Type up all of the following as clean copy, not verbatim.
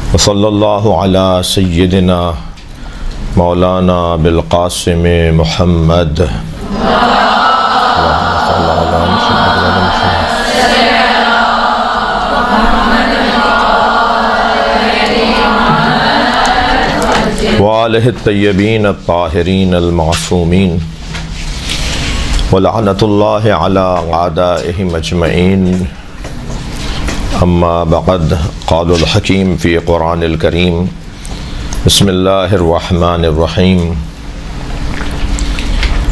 वसल्लल्लाहु अला सय्यिदिना मौलाना बिल क़ासिम मुहम्मद व आलिहि तय्यबीन अत्ताहिरीन अल-मासूमीन व लअनतुल्लाहि अला अअदाइहिम अजमईन। अम्मा बअद क़ालुल हकीम फ़ी क़ुरानिल करीम बिस्मिल्लाहिर रहमानिर रहीम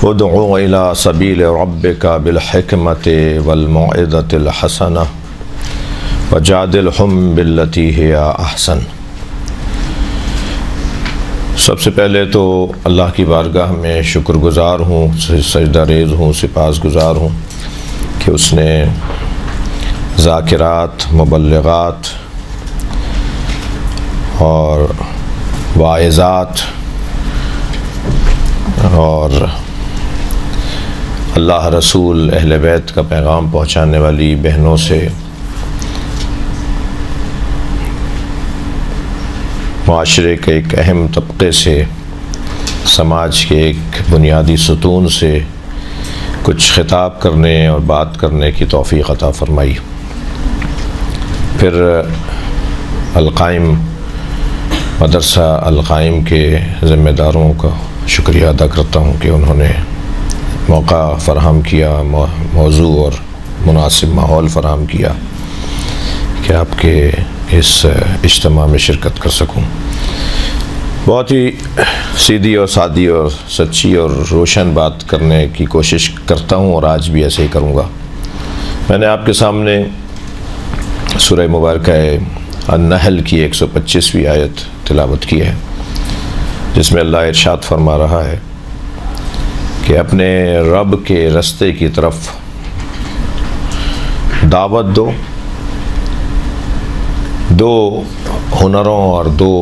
उदउ इला सबील रब्बिका बिल हिकमति वल मौइज़तिल हसना वजादिलहुम बिल्लती हिया अहसन। सबसे पहले तो अल्लाह की बारगाह में शुक्रगुज़ार हूँ, सजदा रेज़ हूँ, सिपासगुज़ार हूँ कि उसने ज़ाकिरात, मुबल्लिगात और वाइज़ात और अल्लाह रसूल अहले बैत का पैगाम पहुँचाने वाली बहनों से माशरे के एक अहम तबके से, समाज के एक बुनियादी सतून से कुछ खिताब करने और बात करने की तौफ़ीक़ अता फ़रमाई। फिर अल-क़ाइम मदरसा अल-क़ाइम के ज़िम्मेदारों का शुक्रिया अदा करता हूँ कि उन्होंने मौका फ़राहम किया, मौज़ू और मुनासिब माहौल फ़राहम किया कि आपके इस इज्तिमा में शिरकत कर सकूं। बहुत ही सीधी और सादी और सच्ची और रोशन बात करने की कोशिश करता हूं और आज भी ऐसे ही करूंगा। मैंने आपके सामने सूरह मुबारक अन-नहल की 125वीं आयत तिलावत की है, जिसमें अल्लाह इरशाद फरमा रहा है कि अपने रब के रास्ते की तरफ दावत दो, दो हुनरों और दो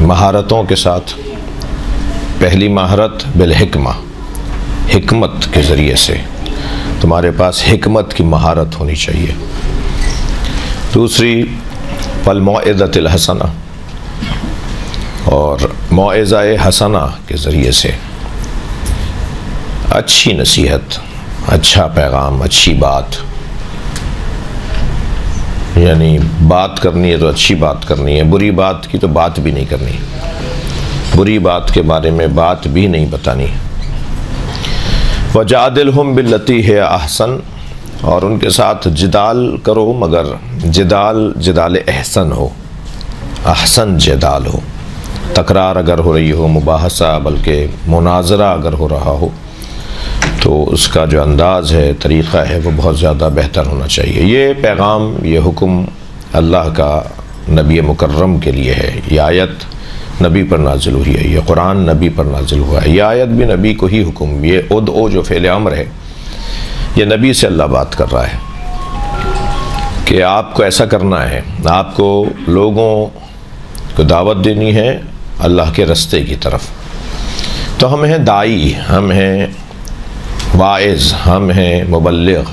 महारतों के साथ। पहली महारत बिल हिकमा, हिकमत के ज़रिए से, तुम्हारे पास हिकमत की महारत होनी चाहिए। दूसरी वल मौइज़तिल हसना, और मौइज़ाए हसना के ज़रिए से अच्छी नसीहत, अच्छा पैगाम, अच्छी बात, यानी बात करनी है तो अच्छी बात करनी है, बुरी बात की तो बात भी नहीं करनी, बुरी बात के बारे में बात भी नहीं बतानी। वजादिलहुम बिल्लती हिया अहसन, और उनके साथ जिदाल करो मगर जिदाल एहसन हो, अहसन जिदाल हो। तकरार अगर हो रही हो, मुबाहसा बल्कि मुनाजरा अगर हो रहा हो, तो उसका जो अंदाज़ है, तरीक़ा है, वो बहुत ज़्यादा बेहतर होना चाहिए। ये पैगाम, ये हुक्म अल्लाह का नबी मुकर्रम के लिए है। ये आयत नबी पर नाजिल हुई है, ये कुरान नबी पर नाजिल हुआ है, ये आयत भी नबी को ही हुक्म, ये उदओ जो फ़ेल अम्र है, ये नबी से अल्लाह बात कर रहा है कि आपको ऐसा करना है, आपको लोगों को दावत देनी है अल्लाह के रास्ते की तरफ। तो हम हैं दाई, हम हैं वाइज़, हम हैं मुबल्लिग।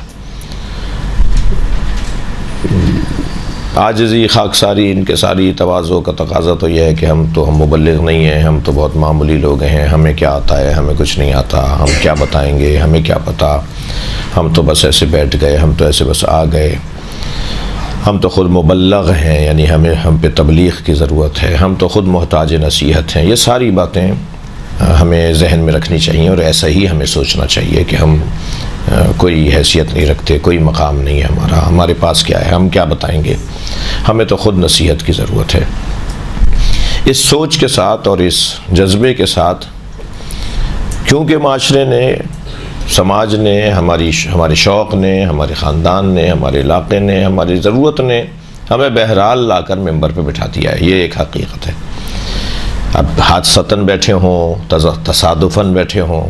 आजिज़ी, खाकसारी, इनके सारी तवाज़ो का तकाज़ा तो यह है कि हम मुबल्लिग नहीं हैं, हम तो बहुत मामूली लोग हैं, हमें क्या आता है, हमें कुछ नहीं आता, हम क्या बताएंगे, हमें क्या पता, हम तो बस ऐसे बैठ गए, हम तो ऐसे बस आ गए, हम तो ख़ुद मुबल्लग हैं, यानी हम पे तबलीग़ की ज़रूरत है, हम तो ख़ुद मोहताज नसीहत हैं। ये सारी बातें हमें जहन में रखनी चाहिए और ऐसा ही हमें सोचना चाहिए कि हम कोई हैसियत नहीं रखते, कोई मकाम नहीं है हमारा, हमारे पास क्या है, हम क्या बताएंगे, हमें तो ख़ुद नसीहत की ज़रूरत है। इस सोच के साथ और इस जज्बे के साथ, क्योंकि माशरे ने, समाज ने, हमारे शौक़ ने, हमारे ख़ानदान ने, हमारे इलाक़े ने, हमारी ज़रूरत ने हमें बहरहाल लाकर मेंबर पे बिठा दिया है। ये एक हकीकत है। अब हादसतन बैठे हों, तसादुफ़न बैठे हों,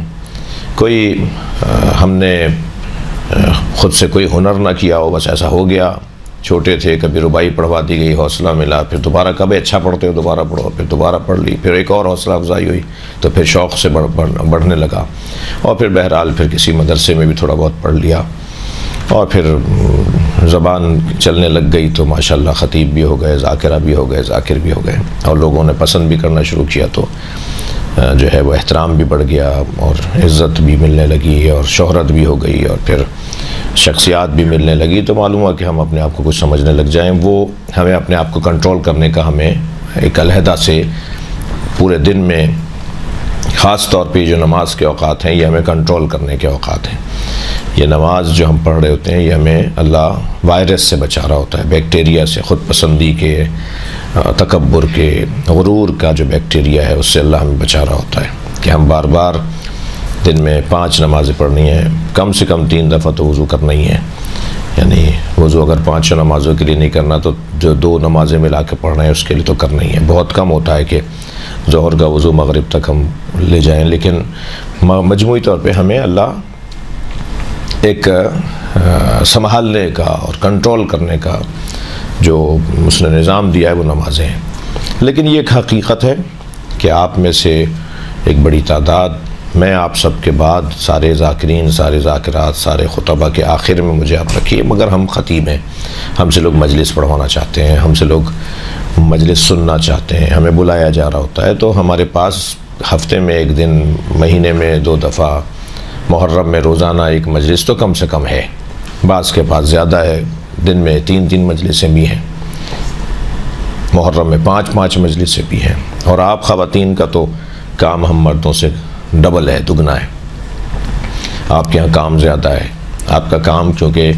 कोई हमने ख़ुद से कोई हुनर ना किया हो, बस ऐसा हो गया, छोटे थे कभी रुबाई पढ़वा दी गई, हौसला मिला, फिर दोबारा कभी अच्छा पढ़ते हो दोबारा पढ़ो, फिर दोबारा पढ़ ली, फिर एक और हौसला अफजाई हुई तो फिर शौक़ से बढ़ने लगा, और फिर बहरहाल फिर किसी मदरसे में भी थोड़ा बहुत पढ़ लिया, और फिर ज़बान चलने लग गई तो माशाल्लाह ख़तीब भी हो गए, ज़ाकिरा भी हो गए, ज़ाकिर भी हो गए, और लोगों ने पसंद भी करना शुरू किया तो जो है वो एहतराम भी बढ़ गया और इज़्ज़त भी मिलने लगी और शोहरत भी हो गई और फिर शख्सियात भी मिलने लगी। तो मालूम हुआ कि हम अपने आप को कुछ समझने लग जाएं। वो हमें अपने आप को कंट्रोल करने का हमें एक अलहदा से पूरे दिन में ख़ास तौर पे जो नमाज के औक़ात हैं ये हमें कंट्रोल करने के औक़ात हैं। ये नमाज जो हम पढ़ रहे होते हैं ये हमें अल्लाह वायरस से बचा रहा होता है, बैक्टीरिया से, ख़ुद पसंदी के, तकब्बुर के, गुरूर का जो बैक्टीरिया है उससे अल्लाह हमें बचा रहा होता है कि हम बार बार दिन में 5 नमाज़ें पढ़नी है, कम से कम 3 दफ़ा तो वज़ू करना ही है। यानी वज़ू अगर 5 नमाज़ों के लिए नहीं करना तो जो 2 नमाज़ें मिला के पढ़ना है उसके लिए तो करना ही है। बहुत कम होता है कि ज़ोहर का वज़ू मगरिब तक हम ले जाएं, लेकिन मजमूई तौर पे हमें अल्लाह एक संभालने का और कंट्रोल करने का जो उसने निज़ाम दिया है वो नमाज़ें हैं। लेकिन ये एक हकीकत है कि आप में से एक बड़ी तादाद, मैं आप सब के बाद सारे ज़ाकिरीन, सारे ज़ाकिरात, सारे खुतबा के आखिर में मुझे आप रखिए, मगर हम ख़तीब हैं, हमसे लोग मजलिस पढ़वाना चाहते हैं, हमसे लोग मजलिस सुनना चाहते हैं, हमें बुलाया जा रहा होता है, तो हमारे पास हफ्ते में 1 दिन, महीने में 2 दफ़ा, मुहर्रम में रोज़ाना 1 मजलिस तो कम से कम है। बाज़ के पास ज़्यादा है, दिन में 3-3 मजलिसें भी हैं, मुहर्रम में 5-5 मजलिसें भी हैं। और आप ख़वातीन का तो काम हम मर्दों से डबल है, दुगना है। आपके यहाँ काम ज़्यादा है, आपका काम क्योंकि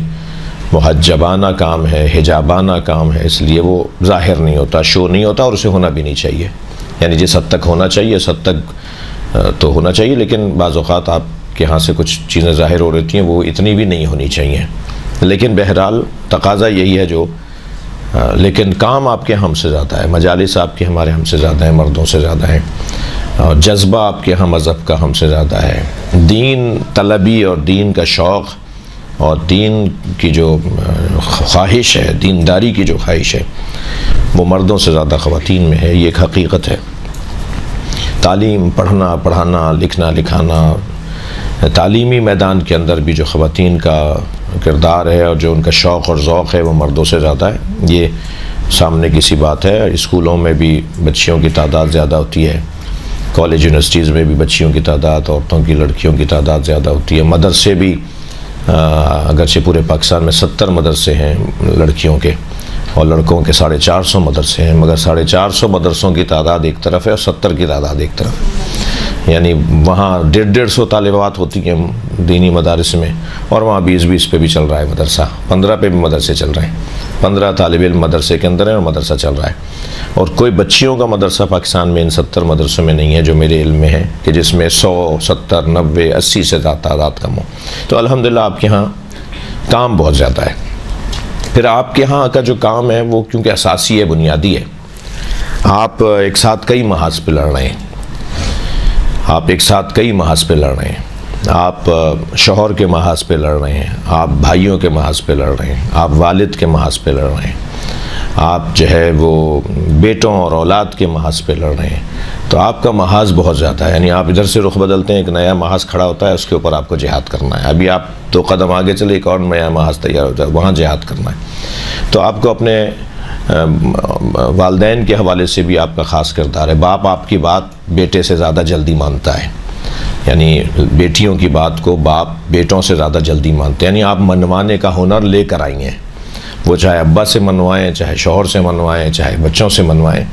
मुहज्जबाना काम है, हिजाबाना काम है, इसलिए वो ज़ाहिर नहीं होता, शो नहीं होता, और उसे होना भी नहीं चाहिए। यानी जिस हद तक होना चाहिए उस हद तक तो होना चाहिए, लेकिन बाज़ औक़ात आपके यहाँ से कुछ चीज़ें ज़ाहिर हो रही हैं, वो इतनी भी नहीं होनी चाहिए। लेकिन बहरहाल तकाज़ा यही है जो लेकिन काम आपके हमसे ज़्यादा है, मजालिस आपके हमारे हमसे ज़्यादा है, मर्दों से ज़्यादा है, और जज्बा आपके यहाँ मज़हब का हमसे ज़्यादा है। दीन तलबी और दीन का शौक़ और दीन की जो ख्वाहिश है, दीनदारी की जो ख्वाहिश है, वो मर्दों से ज़्यादा ख़वातीन में है। ये एक हकीकत है। तालीम, पढ़ना, पढ़ाना, लिखना, लिखाना, तालीमी मैदान के अंदर भी जो ख़वातीन का किरदार है और जो उनका शौक़ और ज़ौक़ है वो मर्दों से ज़्यादा है। ये सामने की सी बात है। स्कूलों में भी बच्चियों की तादाद ज़्यादा होती है, कॉलेज यूनिवर्सिटीज़ में भी बच्चियों की तादाद, औरतों की, लड़कियों की तादाद ज़्यादा होती है। मदरसे भी अगरचे पूरे पाकिस्तान में 70 मदरसे हैं लड़कियों के, और लड़कों के 450 मदरसे हैं, मगर 450 मदरसों की तादाद एक तरफ है और 70 की तादाद एक तरफ है। यानी वहाँ 150 तालिबात होती हैं दीनी मदारिस में, और वहाँ 20-20 पे भी चल रहा है मदरसा, 15 पे भी मदरसे चल रहे हैं, 15 तालिब इल्म मदरसे के अंदर है और मदरसा चल रहा है। और कोई बच्चियों का मदरसा पाकिस्तान में इन 70 मदरसों में नहीं है जो मेरे इल्म में है कि जिसमें 100, 70, 90, 80 से तादाद कम हो। तो अल्हम्दुलिल्लाह आपके यहाँ काम बहुत ज़्यादा है। फिर आपके यहाँ का जो काम है वो क्योंकि असासी है, बुनियादी है, आप एक साथ कई महाज पे लड़ रहे हैं, आप एक साथ कई महाज पे लड़ रहे हैं, आप शौहर के महाज पे लड़ रहे हैं, आप भाइयों के महाज पे लड़ रहे हैं, आप वालिद के महाज पे लड़ रहे हैं, आप जो है वो बेटों और औलाद के महाज पे लड़ रहे हैं। तो आपका महाज बहुत ज़्यादा है। यानी आप इधर से रुख बदलते हैं, एक नया महाज खड़ा होता है, उसके ऊपर आपको जिहाद करना है। अभी आप 2 कदम आगे चले, एक और नया महाज तैयार होता है, वहाँ जिहाद करना है। तो आपको अपने वालिदैन के हवाले से भी आपका ख़ास किरदार है। बाप आपकी बात बेटे से ज़्यादा जल्दी मानता है, यानी बेटियों की बात को बाप बेटों से ज़्यादा जल्दी मानते हैं। यानी आप मनवाने का हुनर लेकर आई हैं, वो चाहे अब्बा से मनवाएं, चाहे शौहर से मनवाएं, चाहे बच्चों से मनवाएं,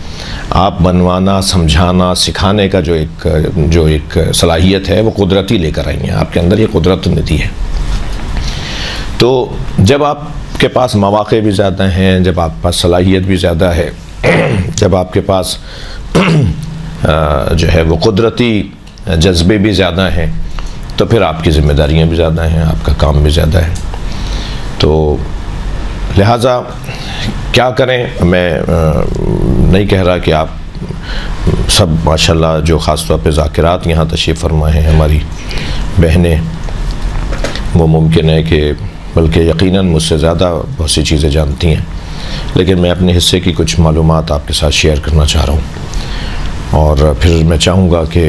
आप मनवाना, समझाना, सिखाने का जो एक सलाहियत है वो कुदरती लेकर आई हैं। आपके अंदर ये कुदरत निधि है। तो जब आपके पास मौक़े भी ज़्यादा हैं, जब आपके पास सलाहियत भी ज़्यादा है, जब आपके पास जो है वो कुदरती जज्बे भी ज़्यादा हैं, तो फिर आपकी ज़िम्मेदारियाँ भी ज़्यादा हैं, आपका काम भी ज़्यादा है। तो लिहाजा क्या करें, मैं नहीं कह रहा कि आप सब माशाल्लाह जो ख़ास तौर पे ज़ाकिरात यहाँ तशरीफ़ फरमा हैं हमारी बहनें, वो मुमकिन है कि बल्कि यकीनन मुझसे ज़्यादा बहुत सी चीज़ें जानती हैं, लेकिन मैं अपने हिस्से की कुछ मालूमात आपके साथ शेयर करना चाह रहा हूँ। और फिर मैं चाहूँगा कि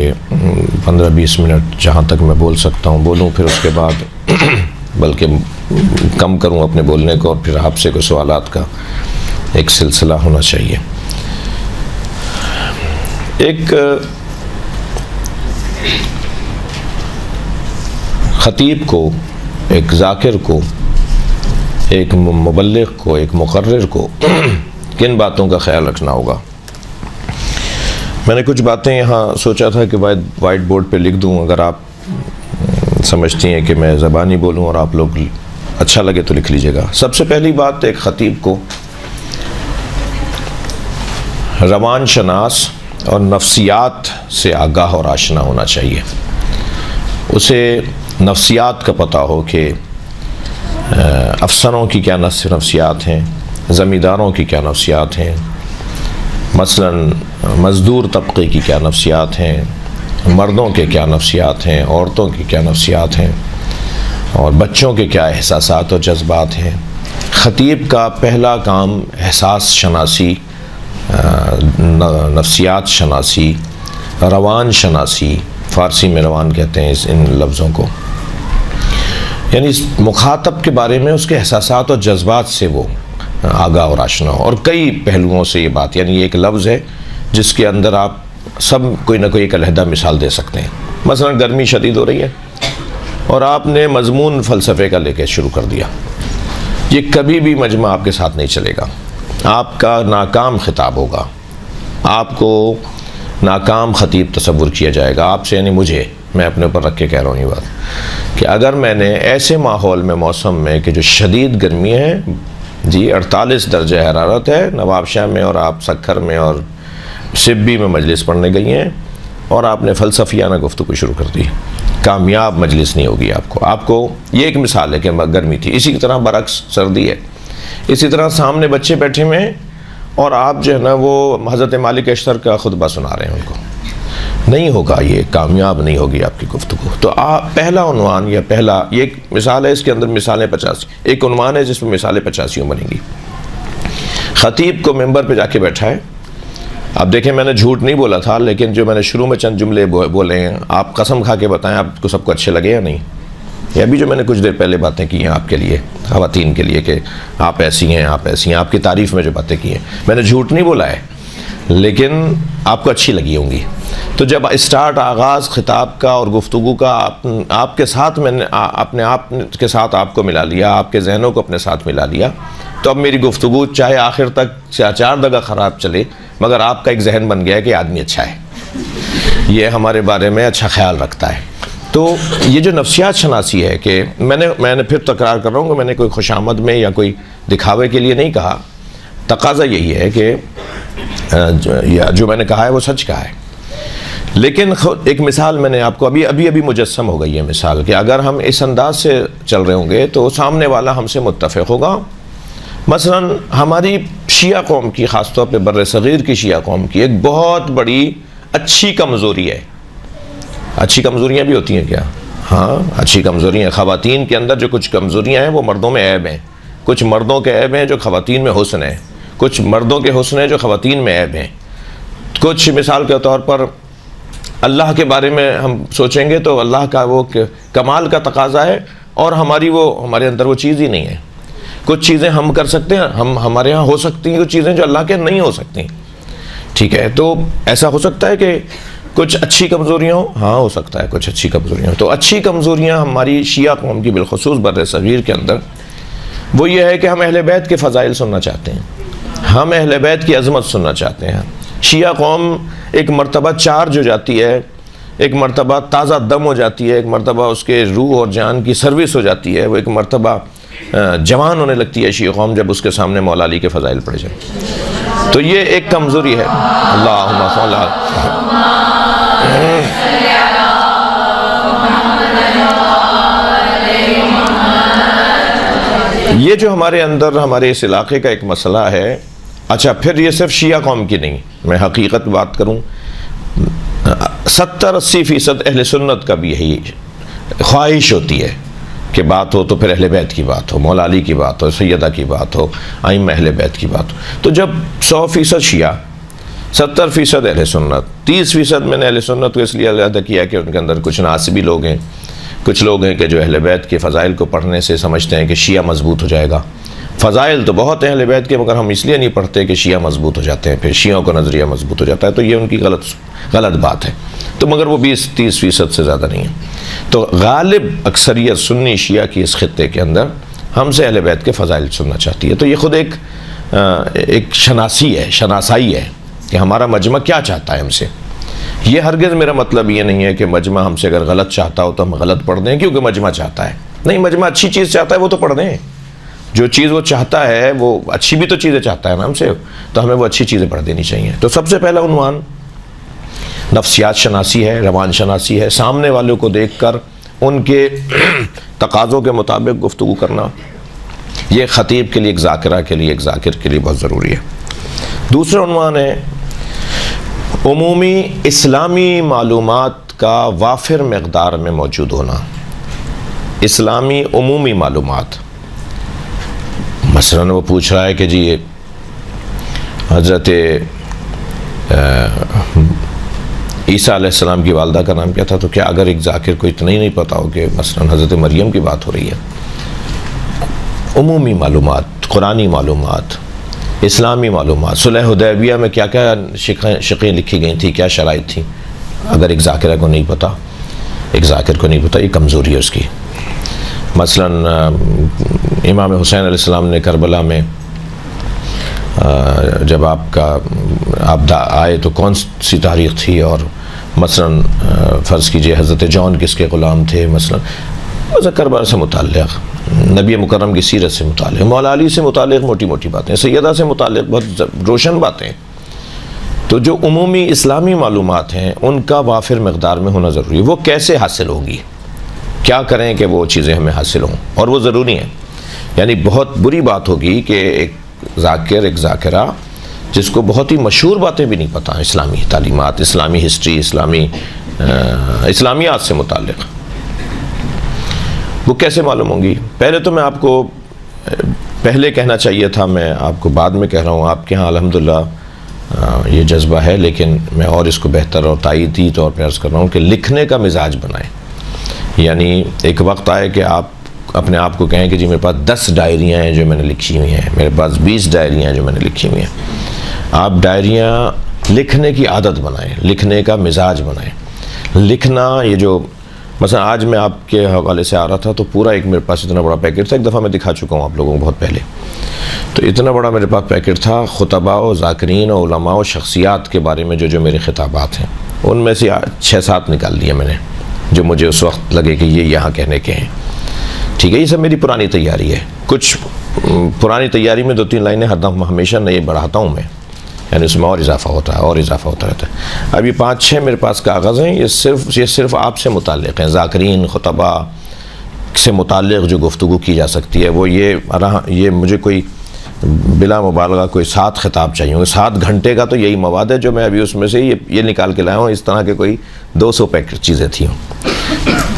15-20 मिनट जहाँ तक मैं बोल सकता हूँ बोलूँ, फिर उसके बाद बल्कि कम करूं अपने बोलने को और फिर आपसे कुछ सवालात का एक सिलसिला होना चाहिए। एक खतीब को, एक ज़ाकिर को, एक मुबल्लिग को, एक मुकर्रिर को किन बातों का ख्याल रखना होगा। मैंने कुछ बातें यहाँ सोचा था कि वाइट बोर्ड पे लिख दूँ, अगर आप समझती हैं कि मैं ज़बानी बोलूँ और आप लोग अच्छा लगे तो लिख लीजिएगा। सबसे पहली बात, एक ख़तीब को रवान शनास और नफ्सियात से आगाह और आशना होना चाहिए। उसे नफ्सियात का पता हो कि अफसरों की क्या नफ्सियात हैं, ज़मींदारों की क्या नफ्सियात हैं, मसलन मज़दूर तबके की क्या नफ्सियात हैं, मर्दों के क्या नफ्सियात हैं, औरतों की क्या नफ्सियात हैं, और बच्चों के क्या एहसासात और जज्बात हैं। ख़तीब का पहला काम एहसास शनासी, नफ्सियात शनासी, रवान शनासी, फ़ारसी में रवान कहते हैं इन लफ्ज़ों को, यानी इस मुखातब के बारे में उसके एहसासात और जज्बात से वो आगाह और आशना हो। और कई पहलुओं से ये बात, यानी ये एक लफ्ज़ है जिसके अंदर आप सब कोई ना कोई एक अलहदा मिसाल दे सकते हैं। मसलन गर्मी शदीद हो रही है और आपने मज़मून फ़लसफ़े का लेकर शुरू कर दिया, ये कभी भी मजमा आपके साथ नहीं चलेगा, आपका नाकाम खिताब होगा, आपको नाकाम ख़तीब तसव्वुर किया जाएगा आपसे, यानी मुझे, मैं अपने ऊपर रख के कह रहा हूँ ये बात, कि अगर मैंने ऐसे माहौल में, मौसम में कि जो शदीद गर्मी है जी, 48 दर्जे हरारत है, नवाबशाह में और आप सक्खर में और सिब्बी में मजलिस पढ़ने गई हैं और आपने फ़लसफ़ियाना गुफ्तगू शुरू कर दी, कामयाब मजलिस नहीं होगी आपको। ये एक मिसाल है कि गर्मी थी। इसी की तरह बरक्स सर्दी है, इसी तरह सामने बच्चे बैठे हुए हैं और आप जो है ना वो हज़रत मालिक अशतर का खुतबा सुना रहे हैं उनको, नहीं होगा, ये कामयाब नहीं होगी आपकी गुफ्तगू। तो आप पहला उन्वान या पहला, ये एक मिसाल है, इसके अंदर मिसालें 50, एक उन्वान है जिसमें मिसालें 50 बनेंगी। ख़तीब को मेंबर पे जाके बैठा है, अब देखें मैंने झूठ नहीं बोला था, लेकिन जो मैंने शुरू में चंद जुमले बोले हैं, आप कसम खा के बताएं आपको सबको अच्छे लगे या नहीं। या अभी जो मैंने कुछ देर पहले बातें की हैं आपके लिए, ख़वातीन के लिए, कि आप ऐसी हैं, आप ऐसी हैं, आपकी तारीफ़ में जो बातें की हैं, मैंने झूठ नहीं बोला है, लेकिन आपको अच्छी लगी होंगी। तो जब स्टार्ट आगाज़ ख़िताब का और गुफ्तगू का आपके साथ मैंने अपने आप के साथ आपको मिला लिया, आपके जहनों को अपने साथ मिला लिया, तो अब मेरी गुफ्तगू चाहे आखिर तक 4 दगा ख़राब चले, मगर आपका एक जहन बन गया है कि आदमी अच्छा है, ये हमारे बारे में अच्छा ख्याल रखता है। तो ये जो नफ्सियात शनासी है कि मैंने फिर तकरार कर रहा हूँ कि मैंने कोई खुशामद में या कोई दिखावे के लिए नहीं कहा, तकाज़ा यही है कि जो मैंने कहा है वो सच कहा है। लेकिन एक मिसाल मैंने आपको अभी मुजस्सम हो गई है मिसाल, कि अगर हम इस अंदाज से चल रहे होंगे तो सामने वाला हमसे मुत्तफ़िक़ होगा। मसलन हमारी शिया कौम की, ख़ास तौर पे बर्र सग़ीर की शिया कौम की एक बहुत बड़ी अच्छी कमज़ोरी है, अच्छी कमज़ोरियाँ भी होती हैं क्या? हाँ, अच्छी कमज़ोरियाँ, ख़वातीन के अंदर जो कुछ कमज़ोरियाँ हैं वो मर्दों में ऐब हैं, कुछ मर्दों के ऐब हैं जो ख़वातीन में हुस्न है, कुछ मर्दों के हुस्न है जो ख़वातीन में ऐब हैं। कुछ मिसाल के तौर पर अल्लाह के बारे में हम सोचेंगे तो अल्लाह का वो कमाल का तकाज़ा है और हमारे अंदर वो चीज़ ही नहीं है। कुछ चीज़ें हम कर सकते हैं, हमारे यहाँ हो सकती हैं कुछ चीज़ें जो अल्लाह के नहीं हो सकती, ठीक है। तो ऐसा हो सकता है कि कुछ अच्छी कमज़ोरियाँ हो, हाँ हो सकता है कुछ अच्छी कमज़ोरियाँ हो। तो अच्छी कमज़ोरियाँ हमारी शिया कौम की बिलखुसूस बर्र सग़ीर के अंदर वो ये है कि हम अहले बैत के फ़ज़ाइल सुनना चाहते हैं, हम अहले बैत की अज़मत सुनना चाहते हैं। शिया कौम एक मरतबा चार्ज हो जाती है, एक मरतबा ताज़ा दम हो जाती है, एक मरतबा उसके रूह और जान की सर्विस हो जाती है, वो एक मरतबा जवान होने लगती है शिया कौम जब उसके सामने मौला अली के फ़ज़ाइल पढ़े जाए। तो ये एक कमज़ोरी है। अल्लाहुम्मा ये जो हमारे अंदर हमारे इस इलाके का एक मसला है। अच्छा, फिर ये सिर्फ शिया कौम की नहीं, मैं हकीकत बात करूँ, 70-80% अहले सुन्नत का भी यही ख्वाहिश होती है कि बात हो तो फिर अहले बैत की बात हो, मौला अली की बात हो, सैयदा की बात हो, आइम्मा अहले बैत की बात हो। तो जब 100% शिया, 70% अहले सुन्नत, 30% मैंने अहले सुन्नत को इसलिए अलग किया कि उनके अंदर कुछ नासिबी लोग हैं, कुछ लोग हैं कि जो अहले बैत के फ़ज़ाइल को पढ़ने से समझते हैं कि शिया मजबूत हो जाएगा। फ़ज़ाइल तो बहुत हैं अहले बैत के, मगर हम इसलिए नहीं पढ़ते कि शिया मजबूत हो जाते हैं, फिर शियों का नज़रिया मजबूत हो जाता है। तो ये उनकी गलत बात है। तो मगर वो 20-30% से ज़्यादा नहीं है। तो गालिब अक्सरियत सुन्नी शिया की इस खित्ते के अंदर हमसे अहले बैत के फ़ज़ाइल सुनना चाहती है। तो ये ख़ुद एक शनासाई है कि हमारा मजमा क्या चाहता है हमसे। ये हरगिज़ मेरा मतलब ये नहीं है कि मजमा हमसे अगर गलत चाहता हो तो हम गलत पढ़ दें क्योंकि मजमा चाहता है। नहीं, मजमा अच्छी चीज़ चाहता है वो तो पढ़ दें। जो चीज़ वो चाहता है वो अच्छी भी तो चीज़ें चाहता है ना हमसे, तो हमें वो अच्छी चीज़ें पढ़ देनी चाहिए। तो सबसे पहला उन्वान नफ्सियात शनासी है, रवान शनासी है। सामने वालों को देख कर उनके तकाज़ों के मुताबिक गुफ्तगू करना, ये ख़तीब के लिए, एक ज़ाकिरा के लिए, एक ज़ाकिर के लिए बहुत ज़रूरी है। दूसरा उन्वान है उमूमी इस्लामी मालूमात का वाफिर मकदार में मौजूद होना। इस्लामी उमूमी मालूमात, मसलन वो पूछ रहा है कि जी हज़रत ईसा अलैहिस्सलाम की वालदा का नाम क्या था, तो क्या अगर एक ज़ाकिर को इतना ही नहीं पता हो कि मसलन हज़रत मरियम की बात हो रही है। उमूमी मालूमात, कुरानी मालूमात, इस्लामी मालूमात, सुलह हुदैबिया में क्या क्या शिक़ें लिखी गई थी, क्या शराइत थी, अगर एक ज़ाकिरा को नहीं पता, एक ज़ाकिर को नहीं पता, ये कमज़ोरी है उसकी। मसलन इमाम हुसैन अलैहिस्सलाम ने करबला में जब आप आए तो कौन सी तारीख़ थी, और मसलन फ़र्ज़ कीजिए हज़रत जॉन किसके ग़ुलाम थे, मसलन करबला से मुताल्लिक़, नबी मुकर्रम की सीरत से मुताल्लिक़, मौला अली से मुताल्लिक़ मोटी मोटी बातें, सैयदा से मुताल्लिक़ बहुत रोशन बातें। तो जो उमूमी इस्लामी मालूमात हैं उनका वाफिर मकदार में होना ज़रूरी है। वो कैसे हासिल होगी, क्या करें कि वो चीज़ें हमें हासिल हों, और वो ज़रूरी हैं। यानी बहुत बुरी बात होगी कि एक ज़ाकिर, एक ज़ाकिरा जिसको बहुत ही मशहूर बातें भी नहीं पता, इस्लामी तालीमात, इस्लामी हिस्ट्री, इस्लामियात से मुताल्लिक़, वो कैसे मालूम होंगी। पहले तो मैं आपको पहले कहना चाहिए था, मैं आपको बाद में कह रहा हूँ। आपके यहाँ अल्हम्दुलिल्लाह ये जज्बा है, लेकिन मैं और इसको बेहतर और तायीदी तौर पर अर्ज़ कर रहा हूँ कि लिखने का मिजाज बनाएं। यानी एक वक्त आए कि आप अपने आप को कहें कि जी मेरे पास 10 डायरियाँ हैं जो मैंने लिखी हुई हैं, मेरे पास 20 डायरियाँ हैं जो मैंने लिखी हुई हैं। आप डायरियाँ लिखने की आदत बनाएं, लिखने का मिजाज बनाएं। लिखना, ये जो मसलन आज मैं आपके हवाले से आ रहा था तो पूरा एक मेरे पास इतना बड़ा पैकेट था, एक दफ़ा मैं दिखा चुका हूँ आप लोगों को बहुत पहले। तो इतना बड़ा मेरे पास पैकेट था खुतबा और ज़ाकिरीन और उलमा और शख्सियात के बारे में जो मेरे खिताबात हैं, उनमें से 6-7 निकाल दिए मैंने जो मुझे उस वक्त लगे कि ये यहाँ कहने के हैं। ठीक है, ये सब मेरी पुरानी तैयारी है। कुछ पुरानी तैयारी में 2-3 लाइनें हरदम हमेशा नए बढ़ाता हूँ मैं, यानी उसमें और इजाफा होता है और इजाफा होता रहता है। अब ये 5-6 मेरे पास कागज़ हैं, ये सिर्फ आपसे मुताल्लिक़ हैं, ज़ाकिरीन खुतबा से मुताल्लिक़ जो गुफ्तगू की जा सकती है। वो ये मुझे कोई बिला मुबालगा कोई 7 खिताब चाहिए होंगे। 7 घंटे का तो यही मवाद है जो मैं अभी उसमें से ये निकाल के लाया हूँ। इस तरह के कोई 200 पैकेट चीज़ें थी।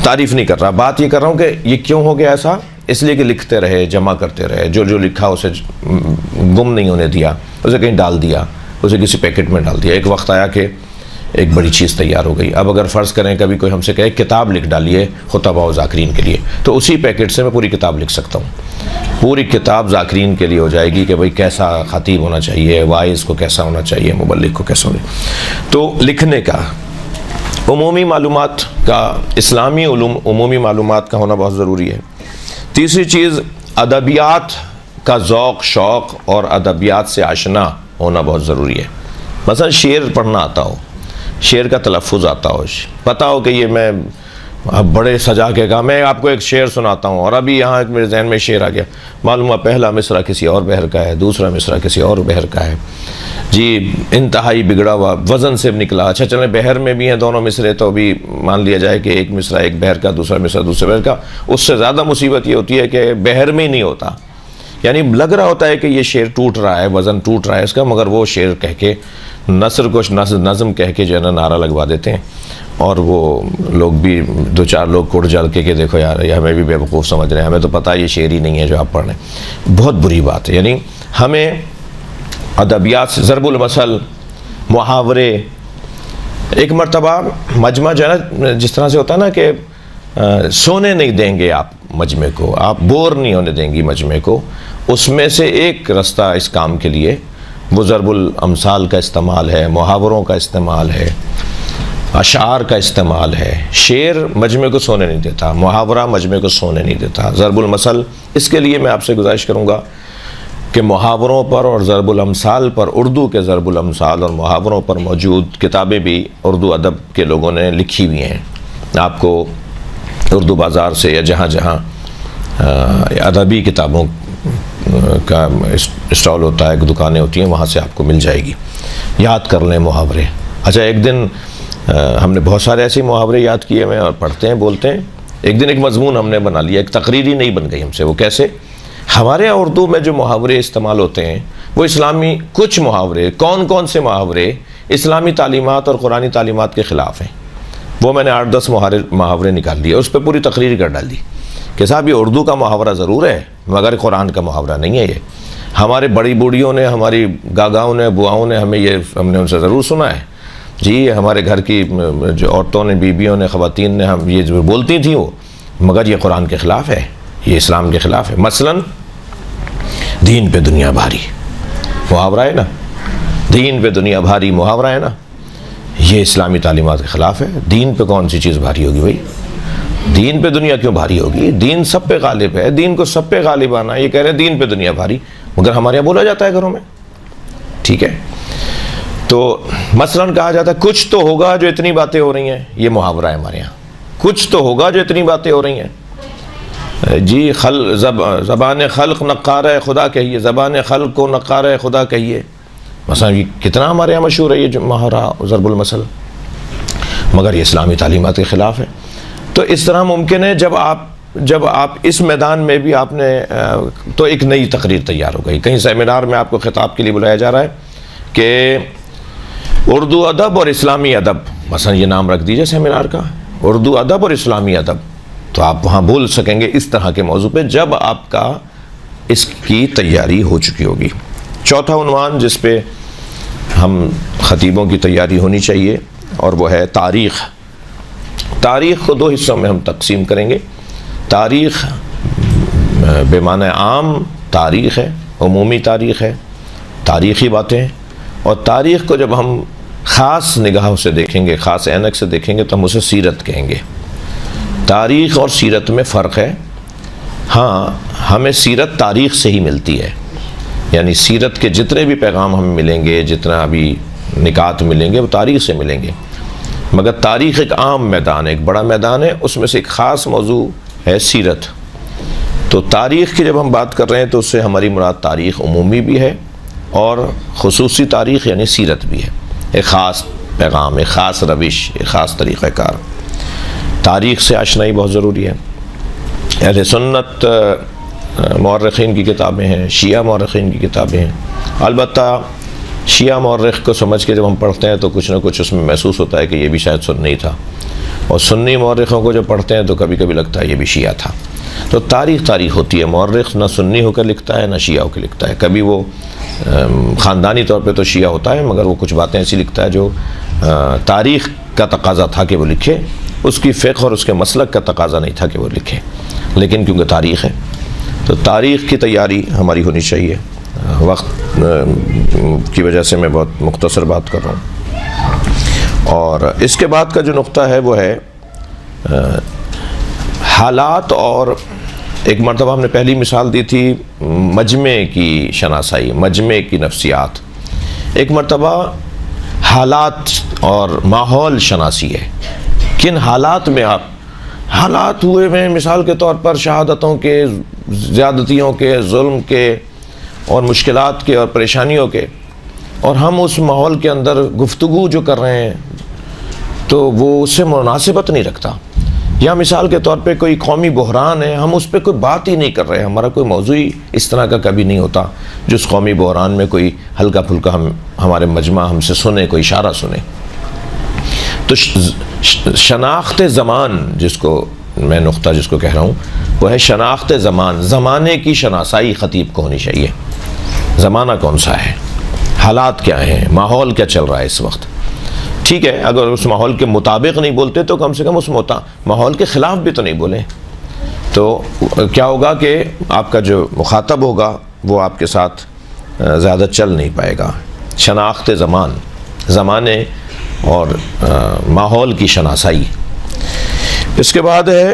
तारीफ़ नहीं कर रहा, बात ये कर रहा हूँ कि ये क्यों हो गया ऐसा, इसलिए कि लिखते रहे, जमा करते रहे, जो लिखा उसे गुम नहीं होने दिया, उसे कहीं डाल दिया, उसे किसी पैकेट में डाल दिया। एक वक्त आया कि एक बड़ी चीज़ तैयार हो गई। अब अगर फ़र्ज़ करें कभी कोई हमसे कहे किताब लिख डालिए खुतबा और ज़ाकिरीन के लिए, तो उसी पैकेट से मैं पूरी किताब लिख सकता हूँ। पूरी किताब ज़ाकिरीन के लिए हो जाएगी कि भाई कैसा ख़तीब होना चाहिए, वाइज़ को कैसा होना चाहिए, मुबल्लिग को कैसा होना। तो लिखने का, उमूमी मालूमात का, इस्लामी उमूमी मालूमात का होना बहुत ज़रूरी है। तीसरी चीज़ अदबियात का ज़ौक़ शौक़ और अदबियात से आशना होना बहुत ज़रूरी है। मसलन शेर पढ़ना आता हो, शेर का तलफ़ुज़ आता हो, पता हो कि ये मैं बड़े सजा के कहा मैं आपको एक शेर सुनाता हूँ, और अभी यहाँ मेरे जहन में शेर आ गया, मालूम है पहला मिसरा किसी और बहर का है, दूसरा मिसरा किसी और बहर का है जी, इंतहाई बिगड़ा हुआ वज़न से निकला। अच्छा चलें बहर में भी हैं दोनों मिसरे, तो भी मान लिया जाए कि एक मिसरा एक बहर का, दूसरा मिसरा दूसरे बहर का। उससे ज़्यादा मुसीबत ये होती है कि बहर में ही नहीं होता, यानी लग रहा होता है कि ये शेर टूट रहा है, वज़न टूट रहा है इसका, मगर वो शेर कह के नसर को नज़म कह के जो है ना नारा लगवा देते हैं, और वो लोग भी 2-4 लोग कुड़ जल के देखो यार ये हमें भी बेवकूफ़ समझ रहे हैं, हमें तो पता है ये शेर ही नहीं है जो आप पढ़ रहे हैं। बहुत बुरी बात है। यानी हमें अदबियात से ज़रबुल मसल, मुहावरे, एक मरतबा मजमा जो है ना जिस तरह से होता है ना कि सोने नहीं देंगे आप मजमे को, आप बोर नहीं होने देंगी मजमे को। उसमें से एक रास्ता इस काम के लिए वो ज़रबुल अमसाल का इस्तेमाल है, मुहावरों का इस्तेमाल है, अशार का इस्तेमाल है। शेर मजमे को सोने नहीं देता, मुहावरा मजमे को सोने नहीं देता, ज़रबुल मसल। इसके लिए मैं आपसे गुजारिश करूँगा कि मुहावरों पर और ज़रबुल अमसाल पर, उर्दू के ज़रबुल अमसाल और मुहावरों पर मौजूद किताबें भी उर्दू अदब के लोगों ने लिखी हुई हैं। आपको उर्दू बाज़ार से या जहाँ जहाँ अदबी किताबों का स्टॉल होता है, दुकानें होती हैं, वहाँ से आपको मिल जाएगी। याद कर लें मुहावरे। अच्छा, एक दिन हमने बहुत सारे ऐसे मुहावरे याद किए हुए और पढ़ते हैं, बोलते हैं। एक दिन एक मजमून हमने बना लिया, एक तकरीरी नहीं बन गई हमसे। वो कैसे? हमारे यहाँ उर्दू में जो मुहावरे इस्तेमाल होते हैं वो इस्लामी कुछ मुहावरे, कौन कौन से मुहावरे इस्लामी तालीमात और कुरानी तालीमात के ख़िलाफ़ हैं। वो मैंने 8-10 मुहावरे निकाल लिए, उस पर पूरी तकरीर कर डाली कि साहब ये उर्दू का मुहावरा ज़रूर है मगर कुरान का मुहावरा नहीं है। ये हमारे बड़ी बूढ़ियों ने, हमारी गागाओं ने, बुआओं ने हमने उनसे ज़रूर सुना है जी। हमारे घर की जो औरतों ने, बीबियों ने, ख़वातीन ने हम ये जो बोलती थी वो, मगर ये कुरान के ख़िलाफ़ है, ये इस्लाम के ख़िलाफ़ है। मसलन दीन पे दुनिया भारी मुहावरा है ना, दीन पे दुनिया भारी मुहावरा है ना, ये इस्लामी तालीमात के ख़िलाफ़ है। दीन पे कौन सी चीज़ भारी होगी भाई? दीन पे दुनिया क्यों भारी होगी? दीन सब पे गालिब है, दीन को सब पे गालिब आना। ये कह रहे हैं दीन पे दुनिया भारी, मगर हमारे यहाँ बोला जाता है घरों में, ठीक है। तो मसलन कहा जाता है कुछ तो होगा जो इतनी बातें हो रही हैं, ये मुहावरा है हमारे यहाँ। कुछ तो होगा जो इतनी बातें हो रही हैं जी। ज़बान खल्क नक्कार खुदा कहिए, ज़बान खल्क को नक्कार खुदा कहिए। मसलन ये कितना हमारे यहाँ मशहूर है ये जो मुहावरा ज़रबुल मसल, मगर ये इस्लामी तालीमात के ख़िलाफ़ है। तो इस तरह मुमकिन है जब आप इस मैदान में भी आपने तो एक नई तकरीर तैयार हो गई। कहीं सेमिनार में आपको खिताब के लिए बुलाया जा रहा है कि उर्दू अदब और इस्लामी अदब, मसलन ये नाम रख दीजिए सेमिनार का, उर्दू अदब और इस्लामी अदब। तो आप वहाँ बोल सकेंगे इस तरह के मौजू पे जब आपका इसकी तैयारी हो चुकी होगी। चौथा उन्वान जिस पे हम ख़तीबों की तैयारी होनी चाहिए और वो है तारीख़। तारीख़ को 2 हिस्सों में हम तकसीम करेंगे। तारीख़ बेमाने आम तारीख़ है, उमूमी तारीख़ है, तारीख़ी बातें। और तारीख़ को जब हम ख़ास निगाहों से देखेंगे, ख़ास ऐनक से देखेंगे, तो हम उसे सीरत कहेंगे। तारीख़ और सीरत में फ़र्क है। हाँ, हमें सीरत तारीख़ से ही मिलती है, यानी सीरत के जितने भी पैगाम हमें मिलेंगे, जितना भी निकात मिलेंगे, वो तारीख़ से मिलेंगे। मगर तारीख़ एक आम मैदान है, एक बड़ा मैदान है, उसमें से एक ख़ास मौजू है सीरत। तो तारीख़ की जब हम बात कर रहे हैं तो उससे हमारी मुराद तारीख़ उमूमी भी है और ख़ुसूसी तारीख़ यानी सीरत भी है। एक ख़ास पैगाम, एक ख़ास रविश, एक ख़ास तरीक़ाकार। तारीख़ से आशनाई बहुत ज़रूरी है। अहले सुन्नत मौरख़ीन की किताबें हैं, शिया मौरख़ीन की किताबें हैं। अलबत्ता शिया मौरख़ को समझ के जब हम पढ़ते हैं तो कुछ ना कुछ उसमें महसूस होता है कि ये भी शायद सुन्नी था, और सुन्नी मौरख़ों को जब पढ़ते हैं तो कभी कभी लगता है ये भी शिया था। तो तारीख़ होती है। मौरख़ ना सुन्नी होकर लिखता है ना शिया होकर लिखता है। कभी वो ख़ानदानी तौर पे तो शिया होता है, मगर वो कुछ बातें ऐसी लिखता है जो तारीख़ का तकाज़ा था कि वो लिखे, उसकी फ़िक़्ह और उसके मसलक का तकाज़ा नहीं था कि वो लिखे, लेकिन क्योंकि तारीख़ है तो तारीख़ की तैयारी हमारी होनी चाहिए। वक्त की वजह से मैं बहुत मुख्तसर बात कर रहा हूँ। और इसके बाद का जो नुक्ता है वो है हालात। और एक मरतबा हमने पहली मिसाल दी थी मजमे की शनासाई, मजमे की नफ्सियात। एक मरतबा हालात और माहौल शनासी है। किन हालात में आप हालात हुए हैं, मिसाल के तौर पर शहादतों के, ज़्यादतियों के, जुल्म के और मुश्किलात के और परेशानियों के, और हम उस माहौल के अंदर गुफ्तगू जो कर रहे हैं तो वो उससे मुनासिबत नहीं रखता। या मिसाल के तौर पे कोई कौमी बहरान है, हम उस पर कोई बात ही नहीं कर रहे, हमारा कोई मौजू ही इस तरह का कभी नहीं होता जिस कौमी बहरान में कोई हल्का फुल्का हमारे मजमा हमसे सुने, कोई इशारा सुने। तो शनाख्त ज़मान, जिसको मैं नुक्ता जिसको कह रहा हूँ वो है शनाख्त ज़मान। ज़माने की शनासाई ख़तीब को होनी चाहिए। ज़माना कौन सा है, हालात क्या हैं, माहौल क्या चल रहा है इस वक्त। ठीक है, अगर उस माहौल के मुताबिक नहीं बोलते तो कम से कम उस माहौल के ख़िलाफ़ भी तो नहीं बोलें। तो क्या होगा कि आपका जो मुखातब होगा वो आपके साथ ज़्यादा चल नहीं पाएगा। शनाख्त ज़माने और माहौल की शनासाई। इसके बाद है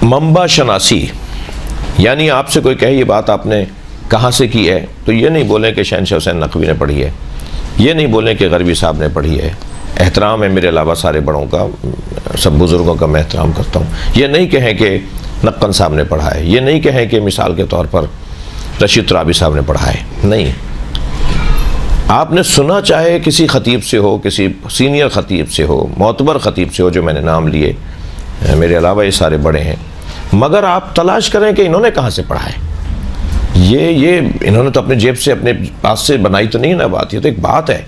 मंबा शनासी, यानी आपसे कोई कहे ये बात आपने कहाँ से की है, तो ये नहीं बोलें कि शहनशाह हुसैन नकवी ने पढ़ी है, ये नहीं बोलें कि गरबी साहब ने पढ़ी है। एहतराम है मेरे अलावा सारे बड़ों का, सब बुज़ुर्गों का मैं एहतराम करता हूँ। ये नहीं कहें कि नक्कन साहब ने पढ़ा है, ये नहीं कहें कि मिसाल के तौर पर रशीद तुराबी साहब ने पढ़ा है। नहीं, आपने सुना चाहे किसी ख़तीब से हो, किसी सीनियर ख़तीब से हो, मोतबर ख़तीब से हो, जो मैंने नाम लिए, मेरे अलावा ये सारे बड़े हैं, मगर आप तलाश करें कि इन्होंने कहाँ से पढ़ा है। ये इन्होंने तो अपने जेब से, अपने पास से बनाई तो नहीं ना बात, ये तो एक बात है।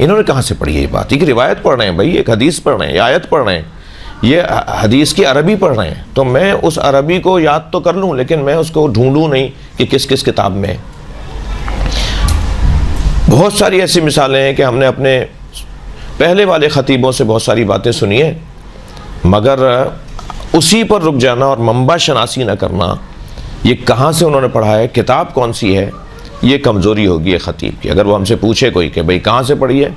इन्होंने कहाँ से पढ़ी है ये बात? एक रिवायत पढ़ रहे हैं भाई, एक हदीस पढ़ रहे हैं, आयत पढ़ रहे हैं, ये हदीस की अरबी पढ़ रहे हैं, तो मैं उस अरबी को याद तो कर लूँ, लेकिन मैं उसको ढूंढूँ नहीं कि किस किस किताब में है। बहुत सारी ऐसी मिसालें हैं कि हमने अपने पहले वाले ख़तीबों से बहुत सारी बातें सुनी है, मगर उसी पर रुक जाना और मंबा शनासी न करना, ये कहाँ से उन्होंने पढ़ा है, किताब कौन सी है, ये कमज़ोरी होगी एक ख़तीब की। अगर वो हमसे पूछे कोई कि भाई कहाँ से पढ़ी है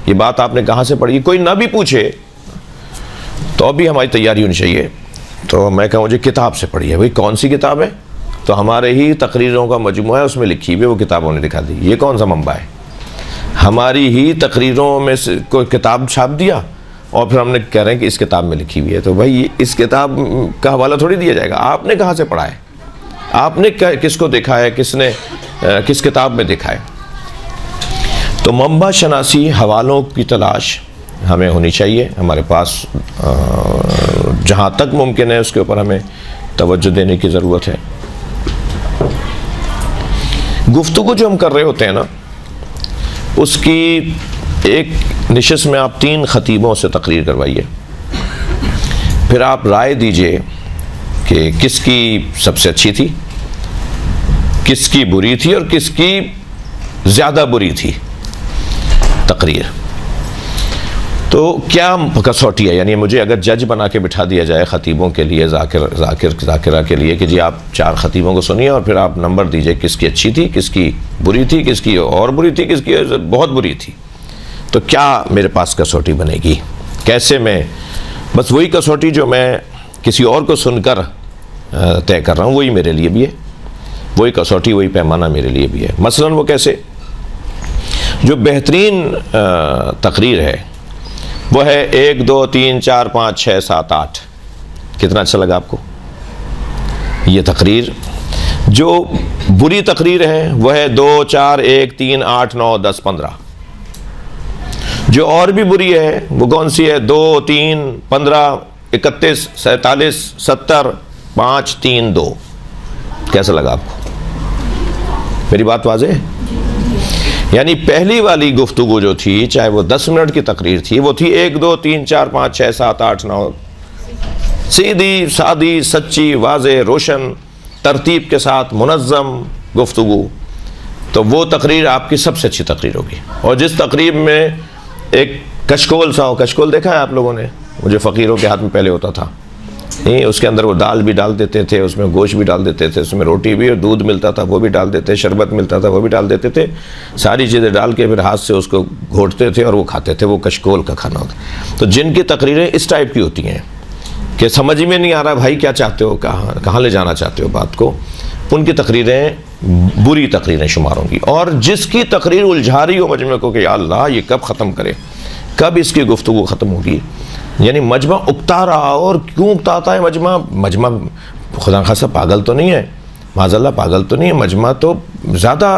ये बात, आपने कहाँ से पढ़ी है, कोई ना भी पूछे तो अभी हमारी तैयारी होनी चाहिए। तो मैं कहूँ मुझे किताब से पढ़ी है। भाई कौन सी किताब है? तो हमारे ही तकरीरों का मजमूआ है, उसमें लिखी हुई है, वो किताबों ने दिखा दी। ये कौन सा मंबा है? हमारी ही तकरीरों में से कोई किताब छाप दिया और फिर हमने कह रहे हैं कि इस किताब में लिखी हुई है। तो भाई इस किताब का हवाला थोड़ी दिया जाएगा। आपने कहाँ से पढ़ा है, आपने किसको देखा है, किसने किस किताब में देखा है? तो मंबा शनासी, हवालों की तलाश हमें होनी चाहिए। हमारे पास जहाँ तक मुमकिन है उसके ऊपर हमें तवज्जो देने की ज़रूरत है। गुफ्तगू जो हम कर रहे होते हैं ना, उसकी एक निशिस्त में आप 3 ख़तीबों से तकरीर करवाइए, फिर आप राय दीजिए कि किसकी सबसे अच्छी थी, किसकी बुरी थी और किसकी ज़्यादा बुरी थी तकरीर। तो क्या कसौटी है? यानी मुझे अगर जज बना के बिठा दिया जाए ख़तीबों के लिए, ज़ाकिरा के लिए, कि जी आप 4 ख़तीबों को सुनिए और फिर आप नंबर दीजिए किसकी अच्छी थी, किसकी बुरी थी, किसकी और बुरी थी, किसकी बहुत बुरी थी, तो क्या मेरे पास कसौटी बनेगी? कैसे मैं, बस वही कसौटी जो मैं किसी और को सुनकर तय कर रहा हूँ वही मेरे लिए भी है, वही कसौटी, वही पैमाना मेरे लिए भी है। मसलन वो कैसे? जो बेहतरीन तकरीर है वो है 1 2 3 4 5 6 7 8। कितना अच्छा लगा आपको ये तकरीर? जो बुरी तकरीर है वो है 2 4 1 3 8 9 10 15। जो और भी बुरी है वो कौन सी है? 2 3 15 31 47 70 5 3 2। कैसा लगा आपको? मेरी बात वाज़ेह है? यानी पहली वाली गुफ्तगू जो थी, चाहे वो 10 मिनट की तकरीर थी, वो थी 1 2 3 4 5 6 7 8 9, सीधी सादी सच्ची वाज़ेह रोशन तरतीब के साथ मुनज़्ज़म गुफ्तगू। तो वो तकरीर आपकी सबसे अच्छी तकरीर होगी। और जिस तकरीब में एक कशकोल सा हो, कशकोल देखा है आप लोगों ने, वो जो फ़कीरों के हाथ में पहले होता था, नहीं, उसके अंदर वो दाल भी डाल देते थे, उसमें गोश्त भी डाल देते थे, उसमें रोटी भी और दूध मिलता था वो भी डाल देते, शरबत मिलता था वो भी डाल देते थे, सारी चीज़ें डाल के फिर हाथ से उसको घोटते थे और वो खाते थे। वो कशकोल का खाना होता। तो जिनकी तकरीरें इस टाइप की होती हैं कि समझ में नहीं आ रहा भाई क्या चाहते हो, कहाँ ले जाना चाहते हो बात को, उनकी तकरीरें बुरी तकरीरें शुमार होंगी। और जिसकी तकरीर उलझा रही हो मजमे को कि या अल्लाह ये कब ख़त्म करे, कब इसकी गुफ्तगू ख़त्म होगी, यानी मजमा उकता रहा। और क्यों उकताता है मजमा खुदा खासा पागल तो नहीं है, माज़अल्लाह पागल तो नहीं है, मजमा तो ज़्यादा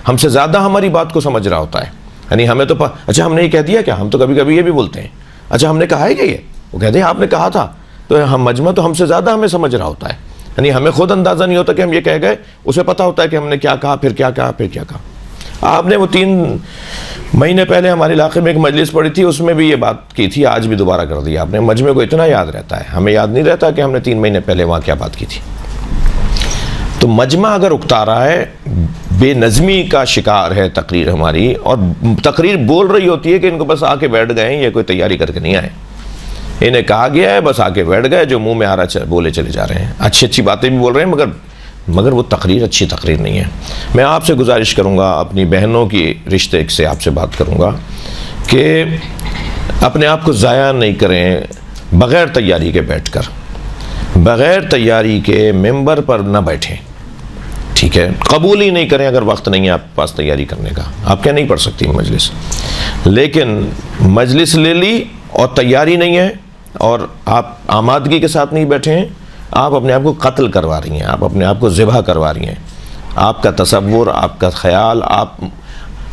हमसे ज़्यादा हमारी बात को समझ रहा होता है। यानी हमें तो अच्छा हमने ये कह दिया क्या? हम तो कभी कभी ये भी बोलते हैं, अच्छा हमने कहा है क्या ये? वो कहते हैं आपने कहा था। तो हम मजमा तो हमसे ज़्यादा हमें समझ रहा होता है, यानी हमें खुद अंदाज़ा नहीं होता कि हम ये कह गए, उसे पता होता है कि हमने क्या कहा, फिर क्या कहा, फिर क्या कहा। आपने वो 3 महीने पहले हमारे इलाके में एक मजलिस पड़ी थी, उसमें भी ये बात की थी, आज भी दोबारा कर दिया आपने। मजमे को इतना याद रहता है, हमें याद नहीं रहता कि हमने 3 महीने पहले वहाँ क्या बात की थी। तो मजमा अगर उकता रहा है बेनज़मी का शिकार है तकरीर हमारी, और तकरीर बोल रही होती है कि इनको बस आके बैठ गए हैं, ये कोई तैयारी करके नहीं आए, इन्हें कहा गया है बस आके बैठ गए, जो मुंह में आ रहा बोले चले जा रहे हैं। अच्छी अच्छी बातें भी बोल रहे हैं मगर वो तकरीर अच्छी तकरीर नहीं है। मैं आपसे गुजारिश करूँगा, अपनी बहनों की रिश्ते से आपसे बात करूँगा कि अपने आप को ज़ाया नहीं करें बग़ैर तैयारी के बैठकर, बग़ैर तैयारी के मेंबर पर न बैठें, ठीक है। कबूल ही नहीं करें अगर वक्त नहीं है आपके पास तैयारी करने का। आप क्या नहीं पढ़ सकती मजलिस, लेकिन मजलिस ले ली और तैयारी नहीं है और आप आमादगी के साथ नहीं बैठे हैं, आप अपने आप को कत्ल करवा रही हैं, आप अपने आप को ज़िबह करवा रही हैं। आपका तसव्वुर, आपका ख्याल, आप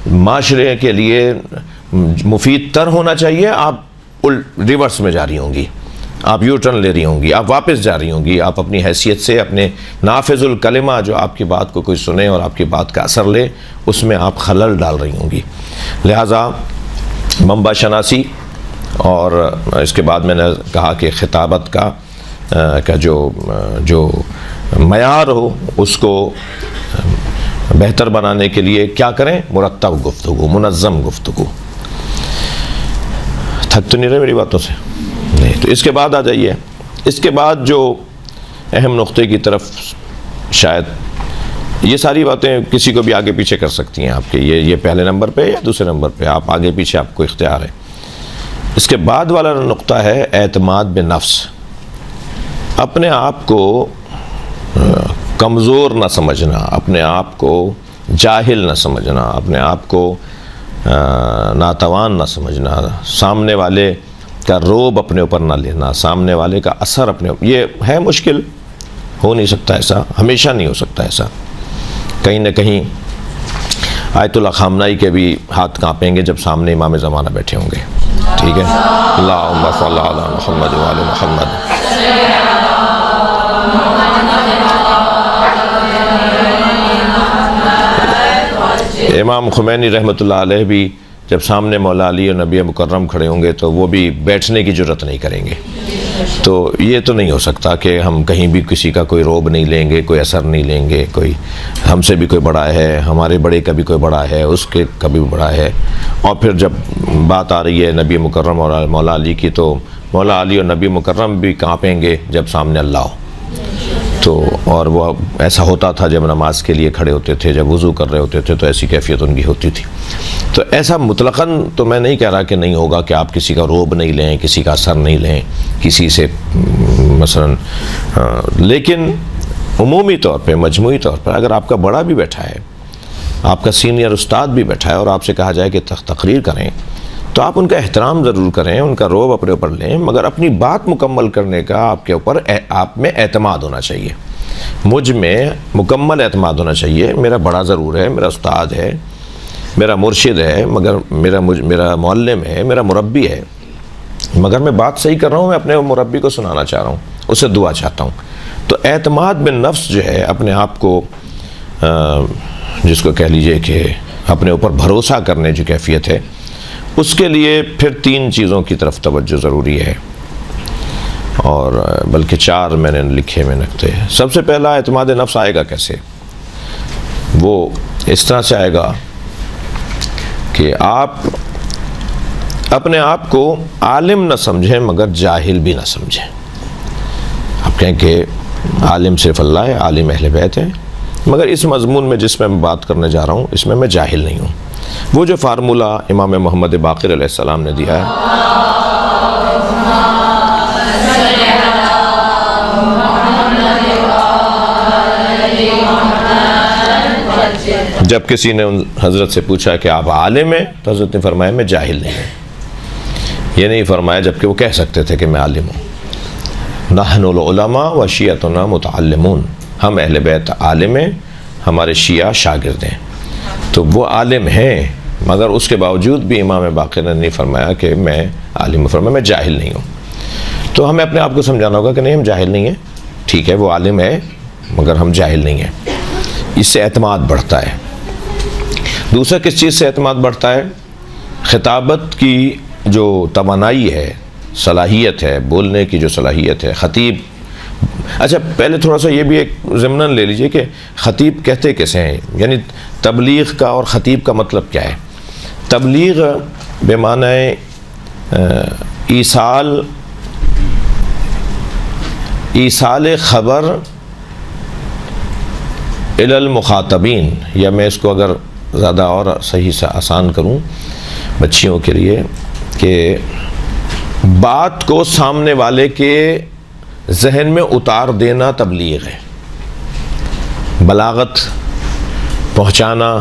माशरे के लिए मुफीद तर होना चाहिए, आप रिवर्स में जा रही होंगी, आप यू टर्न ले रही होंगी, आप वापस जा रही होंगी। आप अपनी हैसियत से अपने नाफिजुल कलिमा, जो आपकी बात को कोई सुने और आपकी बात का असर ले, उसमें आप खलल डाल रही होंगी। लिहाजा मंबा शनासी, और इसके बाद मैंने कहा कि खिताबत का जो मयार हो उसको बेहतर बनाने के लिए क्या करें, मुरत्तब गुफ्तगू, मुनज़्ज़म गुफ्तगू। थक तो नहीं रहे मेरी बातों से? नहीं। तो इसके बाद आ जाइए, इसके बाद जो अहम नुक्ते की तरफ, शायद ये सारी बातें किसी को भी आगे पीछे कर सकती हैं आपके, ये पहले नंबर पे या दूसरे नंबर पे, आप आगे पीछे आपको इख्तियार है। इसके बाद वाला नुक्ता है एतमाद बिन नफ्स। अपने आप को कमज़ोर ना समझना, अपने आप को जाहिल ना समझना, अपने आप को नातवान ना समझना, सामने वाले का रोब अपने ऊपर ना लेना, सामने वाले का असर अपने ऊपर, ये है मुश्किल, हो नहीं सकता ऐसा, हमेशा नहीं हो सकता ऐसा। कहीं ना कहीं आयतुल्लाह खामनाई के भी हाथ कांपेंगे जब सामने इमाम ज़माना बैठे होंगे, ठीक है। अल्लाहुम्मा सल्ली अला मुहम्मद व आले मुहम्मद। इमाम खुमैनी रहमतुल्लाह अलैह भी जब सामने मौला अली और नबी मुकर्रम खड़े होंगे तो वो भी बैठने की जुर्रत नहीं करेंगे। तो ये तो नहीं हो सकता कि हम कहीं भी किसी का कोई रोब नहीं लेंगे, कोई असर नहीं लेंगे, कोई हमसे भी कोई बड़ा है, हमारे बड़े का भी कोई बड़ा है, उसके का भी बड़ा है। और फिर जब बात आ रही है नबी मुकर्रम और मौला अली की, तो मौला अली और नबी मुकर्रम भी कांपेंगे जब सामने अल्लाह हो। तो और वो ऐसा होता था जब नमाज के लिए खड़े होते थे, जब वज़ू कर रहे होते थे, तो ऐसी कैफियत उनकी होती थी। तो ऐसा मुतलक़न तो मैं नहीं कह रहा कि नहीं होगा कि आप किसी का रोब नहीं लें, किसी का असर नहीं लें, किसी से मसलन, लेकिन उमूमी तौर पे, मजमूई तौर पर अगर आपका बड़ा भी बैठा है, आपका सीनियर उस्ताद भी बैठा है और आपसे कहा जाए कि तकरीर करें, तो आप उनका एहतराम ज़रूर करें, उनका रोब अपने ऊपर लें, मगर अपनी बात मुकम्मल करने का आपके ऊपर आप में एतमाद होना चाहिए, मुझ में मुकम्मल एतमाद होना चाहिए। मेरा बड़ा ज़रूर है, मेरा उस्ताद है, मेरा मुर्शिद है, मगर मेरा मुअल्लिम है, मेरा मुरब्बी है, मगर मैं बात सही कर रहा हूँ, मैं अपने मुरब्बी को सुनाना चाह रहा हूँ, उससे दुआ चाहता हूँ। तो एतमाद बिन नफ्स जो है, अपने आप को जिसको कह लीजिए कि अपने ऊपर भरोसा करने जो कैफियत है, उसके लिए फिर 3 चीज़ों की तरफ तवज्जो ज़रूरी है, और बल्कि 4 मैंने लिखे में नक्ते। सबसे पहला, एतमाद नफ्स आएगा कैसे? वो इस तरह से आएगा कि आप अपने आप को आलिम न समझें मगर जाहिल भी न समझें। आप कहें कि आलिम सिर्फ अल्लाह है, आलिम अहले बैत है, मगर इस मज़मून में जिसमें मैं बात करने जा रहा हूँ, इसमें मैं जाहिल नहीं हूँ। वो जो फार्मूला इमाम मोहम्मद बाक़िर अलैहिस्सलाम ने दिया है, जब किसी ने उन हज़रत से पूछा कि आप आलिम हैं, तो हज़रत ने फरमाया मैं जाहिल नहीं हूँ। ये नहीं फरमाया जबकि वो कह सकते थे कि मैं आलिम हूँ। नहनुल उलमा व शियतुना मुतअल्लिमून, हम अहले बैत आलिम हैं, हमारे शिया शागिर्द हैं। तो वो आलिम हैं, मगर उसके बावजूद भी इमाम बाक़िर ने नहीं फरमाया कि मैं आलिम, फरमाया मैं जाहिल नहीं हूँ। तो हमें अपने आप को समझाना होगा कि नहीं, हम जाहिल नहीं हैं, ठीक है वो आलिम है मगर हम जाहिल नहीं हैं। इससे एतमाद बढ़ता है। दूसरा किस चीज़ से एतमाद बढ़ता है? खिताबत की जो तवानाई है, सलाहियत है, बोलने की जो सलाहियत है, ख़तीब अच्छा, पहले थोड़ा सा ये भी एक ज़िम्नन ले लीजिए कि ख़तीब कहते कैसे हैं, यानी तबलीग का और ख़तीब का मतलब क्या है। तबलीग बेमाने ईसाल ख़बर इलल मुखातबीन, या मैं इसको अगर ज़्यादा और सही से आसान करूं बच्चियों के लिए, कि बात को सामने वाले के जहन में उतार देना तबलीग है। बलागत पहुँचाना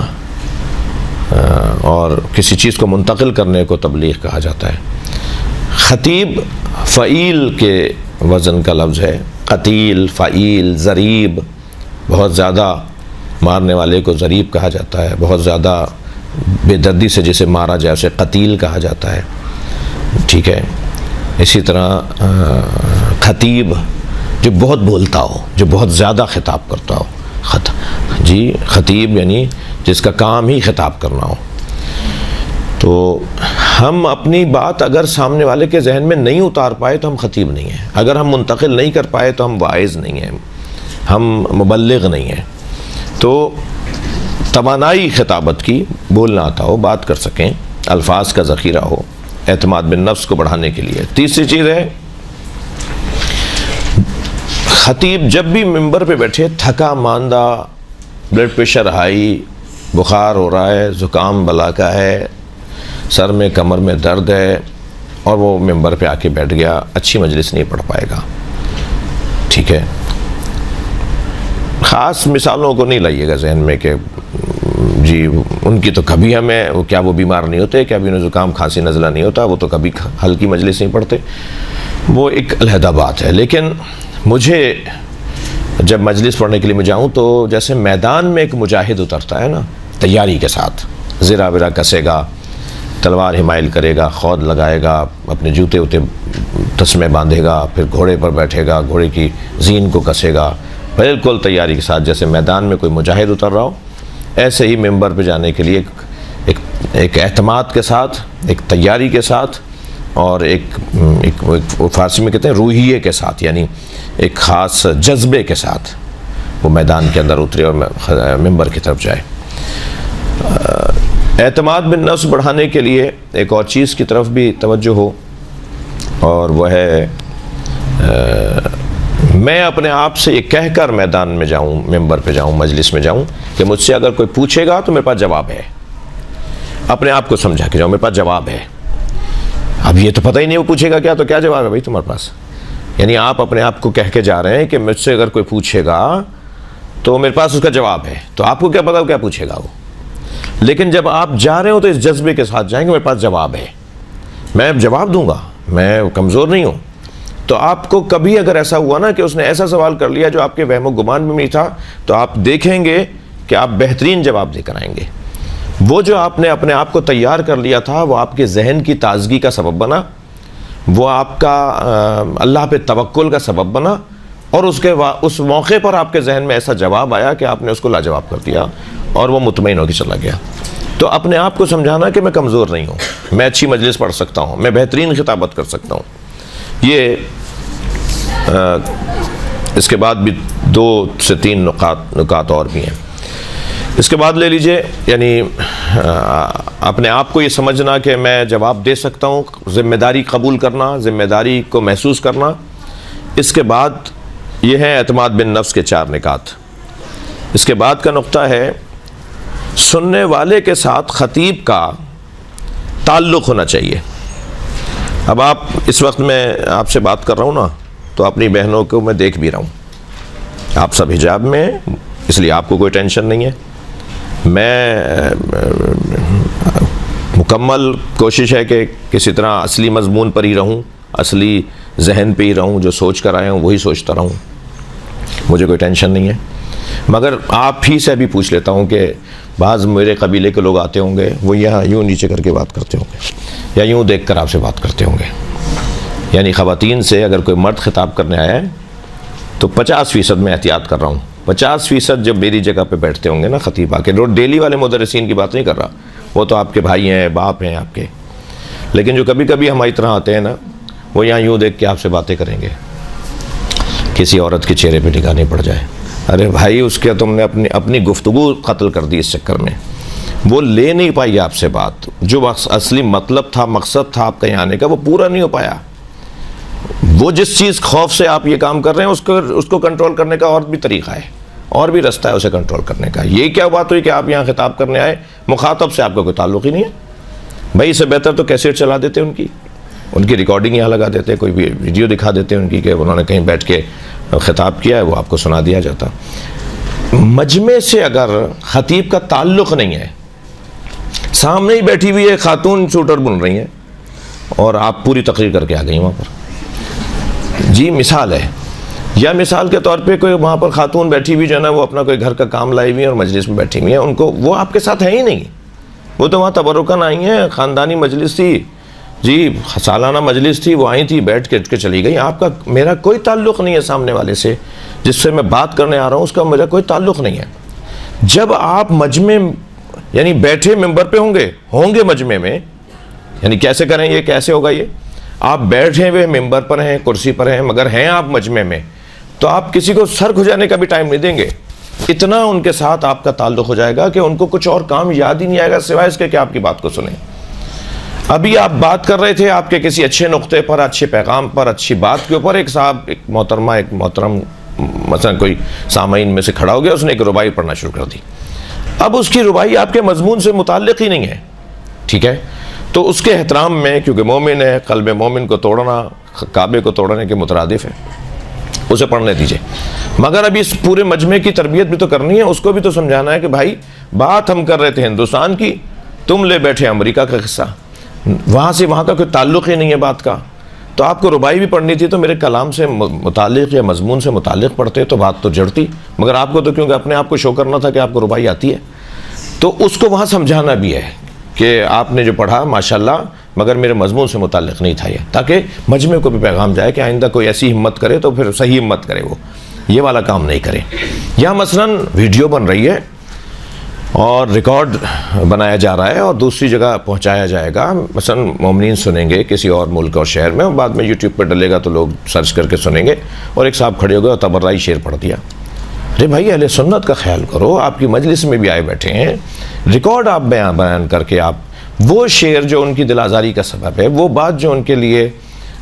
और किसी चीज़ को मुंतकिल करने को तबलीग कहा जाता है। ख़तीब फ़ईल के वज़न का लफ्ज़ है। क़तील, फ़ईल, ज़रीब, बहुत ज़्यादा मारने वाले को ज़रीब कहा जाता है। बहुत ज़्यादा बेदर्दी से जिसे मारा जाए उसे क़तील कहा जाता है, ठीक है। इसी तरह ख़तीब जो बहुत बोलता हो, जो बहुत ज़्यादा ख़िताब करता हो, ख़तीब यानी जिसका काम ही ख़िताब करना हो। तो हम अपनी बात अगर सामने वाले के जहन में नहीं उतार पाए तो हम ख़तीब नहीं हैं। अगर हम मुंतकिल नहीं कर पाए तो हम वाइज़ नहीं हैं, हम मुबल्लिग नहीं हैं। तो तवानाई ख़िताबत की, बोलना आता हो, बात कर सकें, अल्फाज का ज़ख़ीरा हो, एतमाद बिन नफ्स को बढ़ाने के लिए। तीसरी चीज़ है, ख़तीब जब भी मिंबर पे बैठे थका मांदा, ब्लड प्रेशर हाई, बुखार हो रहा है, ज़ुकाम बला का है, सर में कमर में दर्द है, और वो मिंबर पे आके बैठ गया, अच्छी मजलिस नहीं पढ़ पाएगा, ठीक है। ख़ास मिसालों को नहीं लाइएगा जहन में कि जी उनकी तो कभी हमें वो बीमार नहीं होते, क्या भी उन्हें ज़ुकाम खांसी नज़ला नहीं होता, वो तो कभी हल्की मजलिस नहीं पढ़ते, वो एक अलहदा बात है। लेकिन मुझे जब मजलिस पढ़ने के लिए मैं जाऊँ तो जैसे मैदान में एक मुजाहिद उतरता है ना, तैयारी के साथ, ज़रा विरा कसेगा, तलवार हिमायल करेगा, खौद लगाएगा, अपने जूते उते तस्मे बांधेगा, फिर घोड़े पर बैठेगा, घोड़े की जीन को कसेगा, बिल्कुल तैयारी के साथ, जैसे मैदान में कोई मुजाहिद उतर रहा हो, ऐसे ही मिंबर पे जाने के लिए एक एतमाद के साथ, एक तैयारी के साथ, और एक फ़ारसी में कहते हैं रूहिये के साथ, यानी एक ख़ास जज्बे के साथ वो मैदान के अंदर उतरे और मिंबर की तरफ जाए। एतमाद बिन नफ्स बढ़ाने के लिए एक और चीज़ की तरफ भी तवज्जो हो, और वह है मैं अपने आप से ये कहकर मैदान में जाऊँ, मिंबर पे जाऊँ, मजलिस में जाऊँ कि मुझसे अगर कोई पूछेगा तो मेरे पास जवाब है। अपने आप को समझा के जाओ, मेरे पास जवाब है। अब ये तो पता ही नहीं वो पूछेगा क्या, तो क्या जवाब है भाई तुम्हारे पास। यानी आप अपने आप को कह के जा रहे हैं कि मुझसे अगर कोई पूछेगा तो मेरे पास उसका जवाब है। तो आपको क्या पता क्या पूछेगा वो, लेकिन जब आप जा रहे हो तो इस जज्बे के साथ जाएंगे, मेरे पास जवाब है, मैं जवाब दूंगा, मैं कमज़ोर नहीं हूँ। तो आपको कभी अगर ऐसा हुआ ना कि उसने ऐसा सवाल कर लिया जो आपके वहमो गुमान में नहीं था, तो आप देखेंगे कि आप बेहतरीन जवाब देकर आएंगे। वो जो आपने अपने आप को तैयार कर लिया था वो आपके जहन की ताजगी का सबब बना, वो आपका अल्लाह पे तवक्कुल का सबब बना, और उस मौके पर आपके जहन में ऐसा जवाब आया कि आपने उसको लाजवाब कर दिया और वो मुतमईन होकर चला गया। तो अपने आप को समझाना कि मैं कमज़ोर नहीं हूँ, मैं अच्छी मजलिस पढ़ सकता हूँ, मैं बेहतरीन खिताबत कर सकता हूँ। ये इसके बाद भी 2 से 3 नुकात और भी हैं। इसके बाद ले लीजिए, यानी अपने आप को ये समझना कि मैं जवाब दे सकता हूँ, ज़िम्मेदारी कबूल करना, ज़िम्मेदारी को महसूस करना। इसके बाद ये है एतमाद बिन नफ्स के 4 निकात। इसके बाद का नुक्ता है सुनने वाले के साथ ख़तीब का ताल्लुक़ होना चाहिए। अब आप इस वक्त मैं आपसे बात कर रहा हूँ ना, तो अपनी बहनों को मैं देख भी रहा हूँ, आप सब हिजाब में हैं, इसलिए आपको कोई टेंशन नहीं है। मैं मुकम्मल कोशिश है कि किसी तरह असली मजमून पर ही रहूं, असली जहन पे ही रहूं, जो सोच कर आया हूं वही सोचता रहूं, मुझे कोई टेंशन नहीं है। मगर आप ही से भी पूछ लेता हूं कि बाज़ मेरे कबीले के लोग आते होंगे, वो यहाँ यूँ नीचे करके बात करते होंगे या यूँ देख कर आपसे बात करते होंगे। यानी ख़वातीन से अगर कोई मर्द खिताब करने आया है तो 50% मैं एहतियात कर रहा हूँ, 50% जब मेरी जगह पे बैठते होंगे ना खतीब आके, डेली वाले मुदर्रिसीन की बात नहीं कर रहा, वो तो आपके भाई हैं, बाप हैं आपके, लेकिन जो कभी कभी हमारी तरह आते हैं ना, वो यहाँ यूँ देख के आपसे बातें करेंगे किसी औरत के चेहरे पे निगाह नहीं पड़ जाए। अरे भाई, उसके तुमने अपनी गुफ्तगू कत्ल कर दी इस चक्कर में। वो ले नहीं पाई आपसे बात, जो असली मतलब था, मकसद था आपका यहाँ आने का, वो पूरा नहीं हो पाया। वो जिस चीज़ खौफ से आप ये काम कर रहे हैं, उसको कंट्रोल करने का और भी तरीका है, और भी रास्ता है उसे कंट्रोल करने का। ये क्या बात हुई कि आप यहाँ खिताब करने आए, मुखातब से आपका कोई ताल्लुक़ ही नहीं है। भाई, इससे बेहतर तो कैसेट चला देते उनकी रिकॉर्डिंग यहाँ लगा देते, कोई भी वीडियो दिखा देते उनकी कि उन्होंने कहीं बैठ के खिताब किया है, वो आपको सुना दिया जाता। मजमे से अगर खतीब का ताल्लुक़ नहीं है, सामने ही बैठी हुई है खातून शूटर बुन रही हैं और आप पूरी तकरीर करके आ गई वहाँ पर, जी मिसाल है, या मिसाल के तौर पे कोई वहाँ पर खातून बैठी हुई जो है ना, वो अपना कोई घर का काम लाई हुई है और मजलिस में बैठी हुई है, उनको वो आपके साथ है ही नहीं। वो तो वहाँ तबरुकन आई हैं, ख़ानदानी मजलिस थी जी, सालाना मजलिस थी, वो आई थी, बैठ के चली गई। आपका मेरा कोई ताल्लुक़ नहीं है सामने वाले से, जिससे मैं बात करने आ रहा हूँ, उसका मेरा कोई ताल्लुक़ नहीं है। जब आप मजमे यानी बैठे मिंबर पे होंगे मजमे में, यानी कैसे करें ये, कैसे होगा ये? आप बैठे हुए मिंबर पर हैं, कुर्सी पर हैं, मगर हैं आप मजमे में, तो आप किसी को सर खुजाने का भी टाइम नहीं देंगे। इतना उनके साथ आपका ताल्लुक़ हो जाएगा कि उनको कुछ और काम याद ही नहीं आएगा सिवाय इसके कि आपकी बात को सुने। अभी आप बात कर रहे थे आपके किसी अच्छे नुक्ते पर, अच्छे पैगाम पर, अच्छी बात के ऊपर, एक साहब, एक मोहतरम मसलन कोई सामाइन में से खड़ा हो गया, उसने एक रुबाई पढ़ना शुरू कर दी। अब उसकी रुबाई आपके मजमून से मुताल्लिक़ ही नहीं है, ठीक है? तो उसके एहतराम में, क्योंकि मोमिन है, क़ल्ब मोमिन को तोड़ना काबे को तोड़ने के मुतरादिफ है, उसे पढ़ने दीजिए। मगर अभी इस पूरे मजमे की तरबियत भी तो करनी है, उसको भी तो समझाना है कि भाई, बात हम कर रहे थे हिंदुस्तान की, तुम ले बैठे अमेरिका का किस्सा, वहाँ से वहाँ का कोई ताल्लुक़ ही नहीं है बात का। तो आपको रुबाई भी पढ़नी थी तो मेरे कलाम से मुताल्लिक़ या मजमून से मुताल्लिक़ पढ़ते तो बात तो जड़ती, मगर आपको तो क्योंकि अपने आप को शो करना था कि आपको रुबाई आती है, तो उसको वहाँ समझाना भी है कि आपने जो पढ़ा माशाल्लाह, मगर मेरे मजमून से मुताल्लिक़ नहीं था ये, ताकि मजमे को भी पैगाम जाए कि आइंदा कोई ऐसी हिम्मत करे तो फिर सही हिम्मत करे, वो ये वाला काम नहीं करे। या मसलन वीडियो बन रही है और रिकॉर्ड बनाया जा रहा है और दूसरी जगह पहुंचाया जाएगा, मसलन मोमिनीन सुनेंगे किसी और मुल्क और शहर में, और बाद में यूट्यूब पर डलेगा तो लोग सर्च करके सुनेंगे, और एक साहब खड़े हो गए और तबर्राई शेर पढ़ दिया। अरे भाई, अहले सुन्नत का ख्याल करो, आपकी मजलिस में भी आए बैठे हैं, रिकॉर्ड आप बयान करके आप वो शेर जो उनकी दिल आज़ारी का सबब है, वो बात जो उनके लिए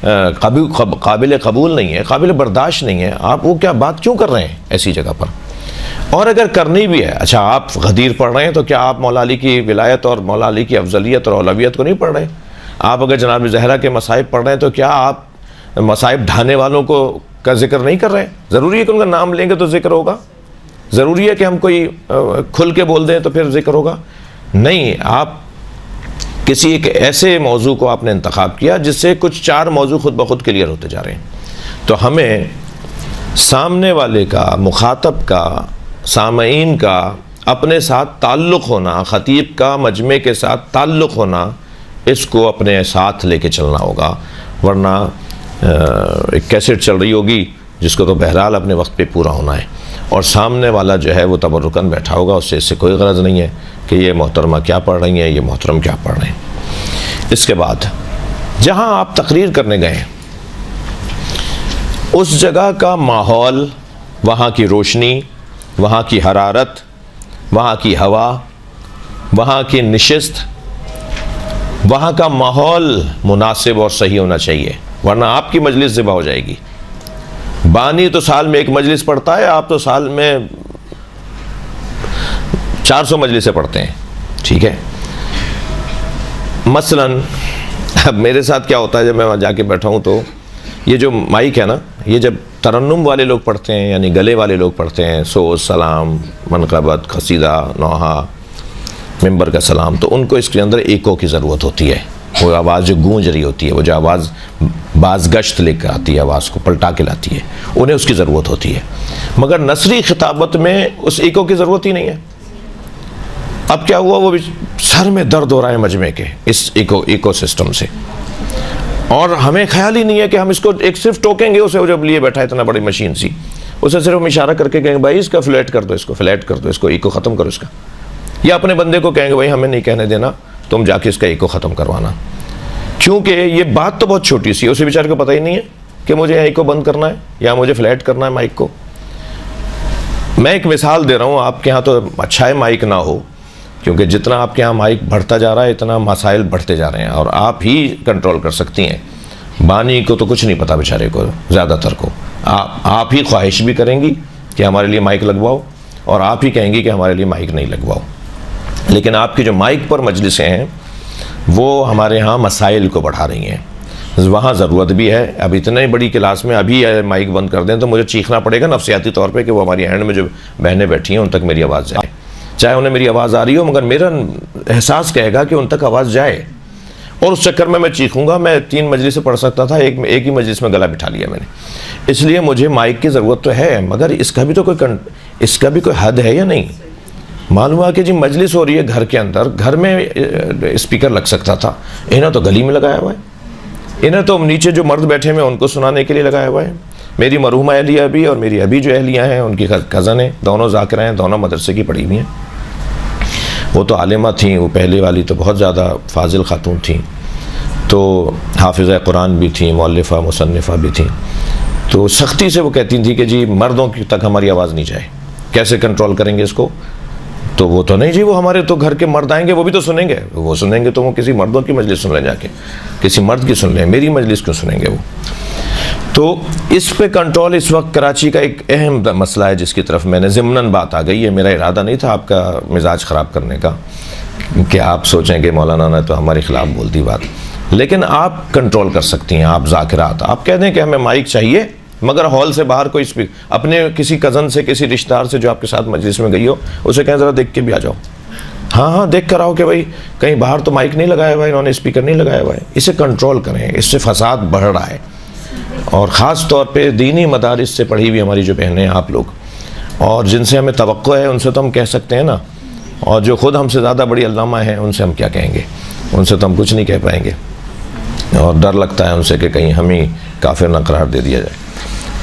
काबिल कबूल नहीं है, काबिल बर्दाश्त नहीं है, आप वो क्या बात क्यों कर रहे हैं ऐसी जगह पर? और अगर करनी भी है, अच्छा आप गदीर पढ़ रहे हैं, तो क्या आप मौला अली की विलायत और मौला अली की अफजलियत और औलवियत को नहीं पढ़ रहे? आप अगर जनाब ज़हरा के मसाइब पढ़ रहे हैं, तो क्या आप मसाइब ढाने वालों को का जिक्र नहीं कर रहे हैं? ज़रूरी है कि उनका नाम लेंगे तो जिक्र होगा? ज़रूरी है कि हम कोई खुल के बोल दें तो फिर जिक्र होगा? नहीं, आप किसी एक ऐसे मौजू को आपने इंतखाब किया जिससे कुछ 4 मौजू खुद ब खुद क्लियर होते जा रहे हैं। तो हमें सामने वाले का, मुखातब का, सामईन का अपने साथ ताल्लुक़ होना, ख़तीब का मजमे के साथ ताल्लुक़ होना, इसको अपने साथ लेके चलना होगा, वरना एक कैसेट चल रही होगी जिसको तो बहरहाल अपने वक्त पे पूरा होना है, और सामने वाला जो है वो तबरुकन बैठा होगा, उससे इससे कोई गरज नहीं है कि ये मोहतरमा क्या पढ़ रही हैं, ये मोहतरम क्या पढ़ रहे हैं। इसके बाद जहाँ आप तकरीर करने गए, उस जगह का माहौल, वहाँ की रोशनी, वहाँ की हरारत, वहाँ की हवा, वहाँ की नशिस्त, वहाँ का माहौल मुनासिब और सही होना चाहिए, वरना आपकी मजलिस ज़िबा हो जाएगी। बानी तो साल में एक मजलिस पढ़ता है, आप तो साल में 400 मजलिसें पढ़ते हैं, ठीक है? मसलन अब मेरे साथ क्या होता है, जब मैं वहाँ जाके बैठा हूँ तो ये जो माइक है ना, ये जब तरन्नुम वाले लोग पढ़ते हैं, यानी गले वाले लोग पढ़ते हैं, सोज, सलाम, मनक़बत, क़सीदा, नौहा, मिंबर का सलाम, तो उनको इसके अंदर एको की ज़रूरत होती है। वो आवाज़ जो गूंज रही होती है, वो जो आवाज़ बाज़गश्त लेकर आती है, आवाज़ को पलटा के लाती है, उन्हें उसकी ज़रूरत होती है। मगर नसरी खिताबत में उस एको की ज़रूरत ही नहीं है। अब क्या हुआ, वो सर में दर्द हो रहा है मजमे के इस इको सिस्टम से, और हमें ख्याल ही नहीं है कि हम इसको एक सिर्फ टोकेंगे उसे, वो जब लिए बैठा है इतना बड़ी मशीन सी, उसे सिर्फ हम इशारा करके कहेंगे भाई इसका फ्लैट कर दो, इसको फ्लैट कर दो, इसको इको ख़त्म करो इसका, या अपने बंदे को कहेंगे भाई हमें नहीं कहने देना, तुम जाके इसका इको ख़त्म करवाना। क्योंकि ये बात तो बहुत छोटी सी है, उसे बेचारे को पता ही नहीं है कि मुझे यहीं को बंद करना है या मुझे फ्लैट करना है माइक को। मैं एक मिसाल दे रहा हूँ, आपके यहाँ तो अच्छा है माइक ना हो, क्योंकि जितना आपके यहाँ माइक बढ़ता जा रहा है इतना मसाइल बढ़ते जा रहे हैं, और आप ही कंट्रोल कर सकती हैं। बानी को तो कुछ नहीं पता बेचारे को, ज़्यादातर को। आप ही ख्वाहिश भी करेंगी कि हमारे लिए माइक लगवाओ, और आप ही कहेंगी कि हमारे लिए माइक नहीं लगवाओ। लेकिन आपकी जो माइक पर मजलिसें हैं वो हमारे यहाँ मसाइल को बढ़ा रही हैं। वहाँ ज़रूरत भी है। अब इतने बड़ी क्लास में अभी माइक बंद कर दें तो मुझे चीखना पड़ेगा नफसियाती तौर पे कि वो हमारी हैंड में जो बहनें बैठी हैं उन तक मेरी आवाज़ जाए, चाहे उन्हें मेरी आवाज़ आ रही हो, मगर मेरा एहसास कहेगा कि उन तक आवाज़ जाए। और उस चक्कर में मैं चीखूँगा। मैं 3 मजलिस से पढ़ सकता था, एक ही मजलिस में गला बिठा लिया मैंने। इसलिए मुझे माइक की ज़रूरत तो है, मगर इसका भी कोई हद है या नहीं। मालूम हुआ कि जी मजलिस हो रही है घर के अंदर, घर में स्पीकर लग सकता था, इन्हें तो गली में लगाया हुआ है, इन्हें तो नीचे जो मर्द बैठे हुए हैं उनको सुनाने के लिए लगाया हुआ है। मेरी मरहूमा अहलिया भी और मेरी अभी जो अहलियाँ हैं उनकी कज़न है, दोनों ज़ाकिरा हैं, दोनों मदरसे की पढ़ी हुई हैं। वो तो आलिमा थी, वो पहले वाली तो बहुत ज़्यादा फाजिल खातून थी, तो हाफिज़ा कुरान भी थी, मौलिफ़ा मुसन्निफ़ा भी थी। तो सख्ती से वो कहती थी कि जी मर्दों की तक हमारी आवाज़ नहीं जाए, कैसे कंट्रोल करेंगे इसको। तो वो तो नहीं जी, वो हमारे तो घर के मर्द आएंगे वो भी तो सुनेंगे, वो सुनेंगे तो वो किसी मर्दों की मजलिस सुन लें, जाके किसी मर्द की सुन लें, मेरी मजलिस क्यों सुनेंगे वो। तो इस पे कंट्रोल इस वक्त कराची का एक अहम मसला है, जिसकी तरफ मैंने ज़िम्नन बात आ गई है। मेरा इरादा नहीं था आपका मिजाज ख़राब करने का, कि आप सोचें कि मौलाना ने तो हमारे ख़िलाफ़ बोल दी बात, लेकिन आप कंट्रोल कर सकती हैं। आप ज़ाकिरात, आप कह दें कि हमें माइक चाहिए, मगर हॉल से बाहर कोई अपने किसी कज़न से, किसी रिश्तेदार से जो आपके साथ मजलिस में गई हो, उसे कहें ज़रा देख के भी आ जाओ। हाँ देख कर आओ कि भाई कहीं बाहर तो माइक नहीं लगाया हुआ है, इन्होंने स्पीकर नहीं लगाया हुआ है। इसे कंट्रोल करें, इससे फसाद बढ़ रहा है। और ख़ास तौर पे दीनी मदारिस से पढ़ी हुई हमारी जो बहनें हैं, आप लोग, और जिनसे हमें तवक्को है उनसे तो हम कह सकते हैं ना, और जो ख़ुद हमसे ज़्यादा बड़ी अल्लामा हैं उनसे हम क्या कहेंगे, उनसे तो हम कुछ नहीं कह पाएंगे। और डर लगता है उनसे कि कहीं हम ही काफिर ना करार दे दिया जाए।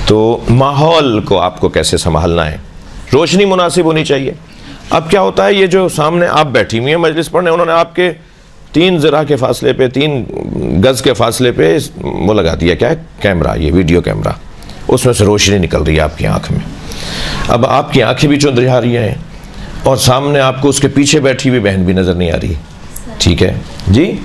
तो माहौल को आपको कैसे संभालना है, रोशनी मुनासिब होनी चाहिए। अब क्या होता है, ये जो सामने आप बैठी हुई हैं मजलिस पढ़ने, उन्होंने आपके 3 ज़रा के फासले पे, 3 गज़ के फासले पे वो लगा दिया, क्या है, कैमरा, ये वीडियो कैमरा, उसमें से रोशनी निकल रही है आपकी आँख में। अब आपकी आँखें भी चुंदरी आ रही हैं, और सामने आपको उसके पीछे बैठी हुई बहन भी नज़र नहीं आ रही, ठीक है जी,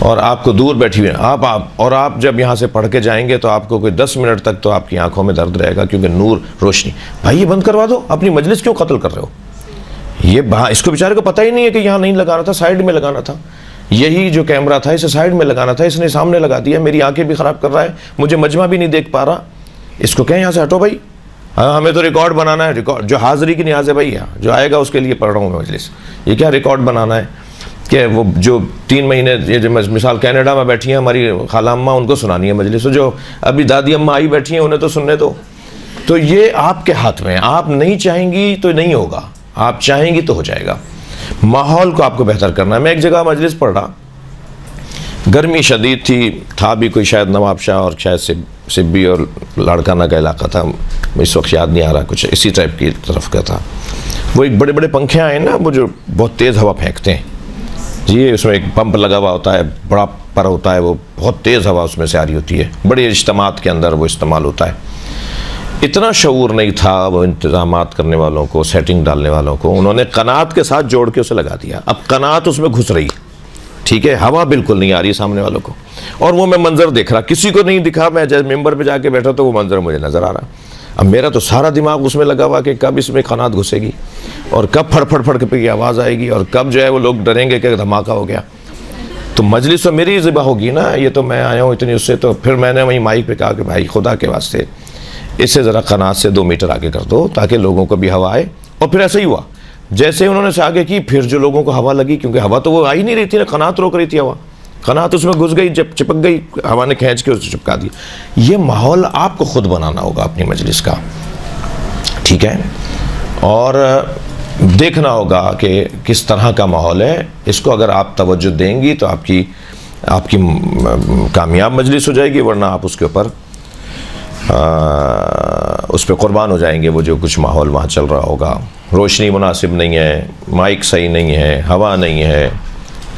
और आपको दूर बैठी हुई आप जब यहाँ से पढ़ के जाएंगे तो आपको कोई 10 मिनट तक तो आपकी आंखों में दर्द रहेगा, क्योंकि नूर, रोशनी। भाई ये बंद करवा दो, अपनी मजलिस क्यों कत्ल कर रहे हो। ये इसको बेचारे को पता ही नहीं है कि यहाँ नहीं लगाना था, साइड में लगाना था। यही जो कैमरा था इसे साइड में लगाना था, इसने सामने लगा दिया, मेरी आंखें भी ख़राब कर रहा है, मुझे मजमा भी नहीं देख पा रहा। इसको कहें यहाँ से हटो भाई, हाँ हमें तो रिकॉर्ड बनाना है, रिकॉर्ड जो हाज़िरी की न्याज़ है भाई, यहाँ जो आएगा उसके लिए पढ़ रहा हूँ मैं मजलिस, ये क्या रिकॉर्ड बनाना है कि वो जो 3 महीने, ये जो मिसाल कनाडा में बैठी हैं हमारी खाला अम्मा, उनको सुनानी है मजलिस, तो जो अभी दादी अम्मा आई बैठी हैं उन्हें तो सुनने दो। तो ये आपके हाथ में है, आप नहीं चाहेंगी तो नहीं होगा, आप चाहेंगी तो हो जाएगा। माहौल को आपको बेहतर करना है। मैं एक जगह मजलिस पढ़ रहा, गर्मी शदीद थी, था भी कोई शायद नवाब शाह और शायद सिब्बी और लाड़काना का इलाका था, इस वक्त याद नहीं आ रहा, कुछ इसी टाइप की तरफ का था। वो एक बड़े बड़े पंखे आए ना, वो जो बहुत तेज़ हवा फेंकते हैं जी, उसमें एक पंप लगा हुआ होता है, बड़ा पर होता है, वो बहुत तेज़ हवा उसमें से आ रही होती है, बड़े इज्तिमात के अंदर वो इस्तेमाल होता है। इतना शऊर नहीं था वो इंतज़ामात करने वालों को, सेटिंग डालने वालों को, उन्होंने कनात के साथ जोड़ के उसे लगा दिया। अब कनात उसमें घुस रही, ठीक है, हवा बिल्कुल नहीं आ रही सामने वालों को, और वो मैं मंजर देख रहा, किसी को नहीं दिखा, मैं जैसे मेंबर पे जाके बैठा तो वो मंजर मुझे नज़र आ रहा। अब मेरा तो सारा दिमाग उसमें लगा हुआ कि कब इसमें कनात घुसेगी, और कब फड़ फड़ की आवाज़ आएगी, और कब जो है वो लोग डरेंगे कि धमाका हो गया। तो मजलिस तो मेरी ज़िबा होगी ना, ये तो मैं आया हूँ इतनी उससे। तो फिर मैंने वहीं माइक पे कहा कि भाई खुदा के वास्ते इसे ज़रा कनात से 2 मीटर आगे कर दो, ताकि लोगों को भी हवा आए। और फिर ऐसा ही हुआ, जैसे उन्होंने से आगे की, फिर जो लोगों को हवा लगी, क्योंकि हवा तो वो आ ही नहीं रही थी ना, कनात रोक रही थी हवा, कनात उसमें घुस गई, जब चिपक गई, हवा ने खींच के उसे चिपका दिया। ये माहौल आपको खुद बनाना होगा अपनी मजलिस का, ठीक है, और देखना होगा कि किस तरह का माहौल है। इसको अगर आप तवज्जो देंगी तो आपकी कामयाब मजलिस हो जाएगी, वरना आप उसके ऊपर उस पर क़ुरबान हो जाएंगे। वो जो कुछ माहौल वहाँ चल रहा होगा, रोशनी मुनासिब नहीं है, माइक सही नहीं है, हवा नहीं है,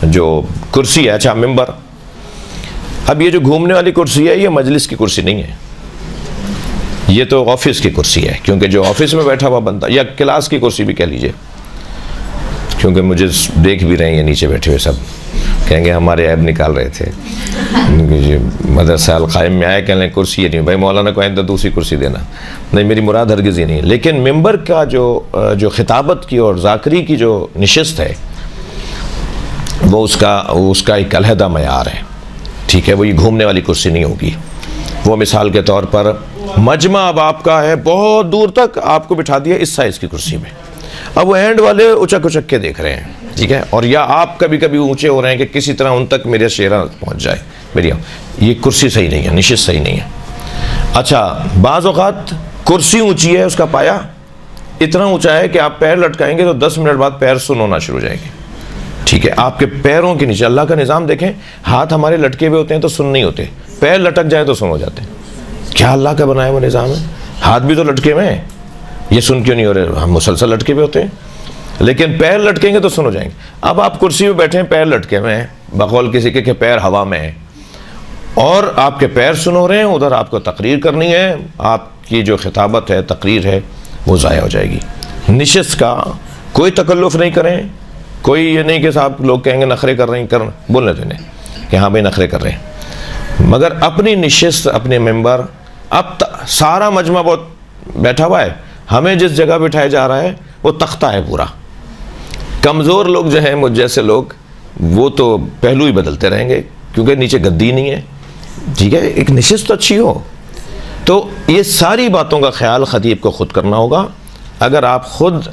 जो कुर्सी है, अच्छा मिंबर, अब ये जो घूमने वाली कुर्सी है ये मजलिस की कुर्सी नहीं है, ये तो ऑफिस की कुर्सी है, क्योंकि जो ऑफिस में बैठा हुआ बंदा, या क्लास की कुर्सी भी कह लीजिए, क्योंकि मुझे देख भी रहे हैं नीचे बैठे हुए सब, कहेंगे हमारे ऐब निकाल रहे थे मदरसा अल कायम में आए, कहने कुर्सी ये नहीं भाई, मौलाना को आइंदा दूसरी कुर्सी देना, नहीं मेरी मुराद हरगिज़ ही नहीं। लेकिन मिंबर का जो खिताबत की और ज़ाकरी की जो नशिस्त है वो उसका एक अलहदा मयार है, ठीक है। वो ये घूमने वाली कुर्सी नहीं होगी। वो मिसाल के तौर पर मजमा अब आपका है, बहुत दूर तक आपको बिठा दिया इस साइज़ की कुर्सी में, अब वो एंड वाले उचक उचक के देख रहे हैं, ठीक है, और या आप कभी कभी ऊंचे हो रहे हैं कि किसी तरह उन तक मेरा शेरा पहुंच जाए, मेरी ये कुर्सी सही नहीं है, निशिस्त सही नहीं है। अच्छा, बाज़ औक़ात कुर्सी ऊंची है, उसका पाया इतना ऊंचा है कि आप पैर लटकाएंगे तो 10 मिनट बाद पैर सुन होना शुरू हो जाएंगे, ठीक है। आपके पैरों के नीचे अल्लाह का निज़ाम देखें, हाथ हमारे लटके हुए होते हैं तो सुन नहीं होते, पैर लटक जाए तो सुन हो जाते हैं। क्या अल्लाह का बनाया वो निज़ाम है? हाथ भी तो लटके हुए हैं, ये सुन क्यों नहीं हो रहे? हम मुसलसल लटके हुए होते हैं, लेकिन पैर लटकेंगे तो सुन हो जाएंगे। अब आप कुर्सी में बैठे हैं, पैर लटके हुए हैं, बकौल किसी के पैर हवा में हैं और आपके पैर सुन हो रहे हैं, उधर आपको तकरीर करनी है, आपकी जो खिताबत है, तकरीर है, वो ज़ाया हो जाएगी। निशिस्त का कोई तकल्लुफ़ नहीं करें, कोई ये नहीं कि साहब लोग कहेंगे नखरे कर रहे हैं, कर बोलने देने कि हाँ भाई नखरे कर रहे हैं, मगर अपनी निशिस्त, अपने मेंबर, अब सारा मजमा बहुत बैठा हुआ है, हमें जिस जगह बिठाया जा रहा है वो तख्ता है पूरा। कमज़ोर लोग जो हैं, मुझ जैसे लोग, वो तो पहलू ही बदलते रहेंगे क्योंकि नीचे गद्दी नहीं है, ठीक है। एक निशिस्त तो अच्छी हो। तो ये सारी बातों का ख्याल ख़तीब को ख़ुद करना होगा। अगर आप ख़ुद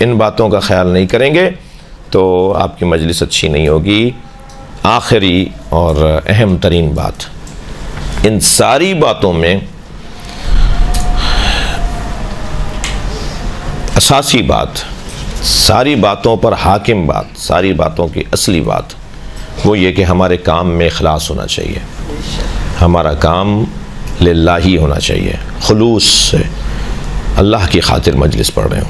इन बातों का ख्याल नहीं करेंगे तो आपकी मजलिस अच्छी नहीं होगी। आखिरी और अहम तरीन बात, इन सारी बातों में असासी बात, सारी बातों पर हाकिम बात, सारी बातों की असली बात वो ये कि हमारे काम में इखलास होना चाहिए, हमारा काम लिल्लाही होना चाहिए, खुलूस से अल्लाह की खातिर मजलिस पढ़ रहे हो।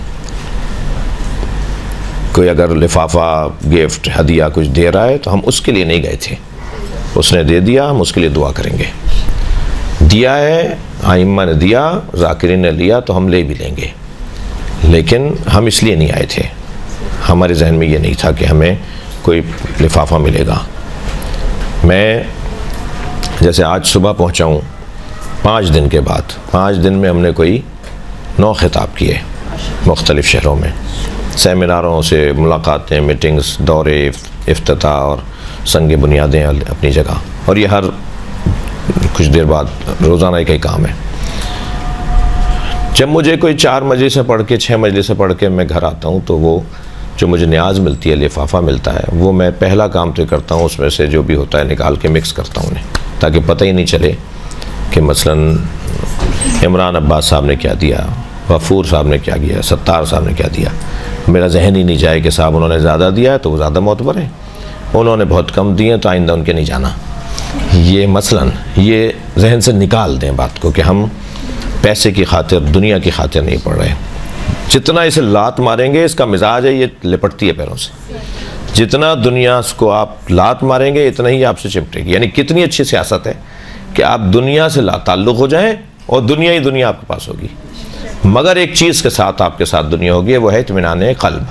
कोई अगर लिफाफा, गिफ्ट, हदिया कुछ दे रहा है तो हम उसके लिए नहीं गए थे, उसने दे दिया, हम उसके लिए दुआ करेंगे। दिया है, आइम्मा ने दिया, ज़ाकिरीन ने लिया तो हम ले भी लेंगे, लेकिन हम इसलिए नहीं आए थे। हमारे जहन में ये नहीं था कि हमें कोई लिफाफा मिलेगा। मैं जैसे आज सुबह पहुंचा हूँ 5 दिन के बाद, 5 दिन में हमने कोई 9 खिताब किए मुख्तलिफ़ शहरों में, सेमिनारों से मुलाकातें, मीटिंग्स, दौरे इफ्तिताह और संग बुनियादें अपनी जगह, और ये हर कुछ देर बाद रोज़ाना एक ही काम है। जब मुझे कोई 4 मजलिसें पढ़ के, 6 मजलिसें पढ़ के मैं घर आता हूँ तो वो जो मुझे न्याज मिलती है, लिफाफा मिलता है, वो मैं पहला काम तो करता हूँ उसमें से जो भी होता है निकाल के मिक्स करता हूँ उन्हें, ताकि पता ही नहीं चले कि मसलन इमरान अब्बास साहब ने क्या दिया, गफूर साहब ने क्या दिया, सत्तार साहब ने क्या दिया। मेरा जहन ही नहीं जाए कि साहब उन्होंने ज़्यादा दिया है तो वो ज़्यादा मोतबर है, उन्होंने बहुत कम दिए तो आइंदा उनके नहीं जाना। ये मसलन ये जहन से निकाल दें बात को कि हम पैसे की खातिर, दुनिया की खातिर नहीं पढ़ रहे। जितना इसे लात मारेंगे, इसका मिजाज है ये लिपटती है पैरों से, जितना दुनिया को आप लात मारेंगे इतना ही आपसे चिपटेगी। यानी कितनी अच्छी सियासत है कि आप दुनिया से लाताल्लुक़ हो जाएं और दुनिया ही दुनिया आपके पास होगी, मगर एक चीज़ के साथ आपके साथ दुनिया होगी, वो है इत्मीनान क़ल्ब।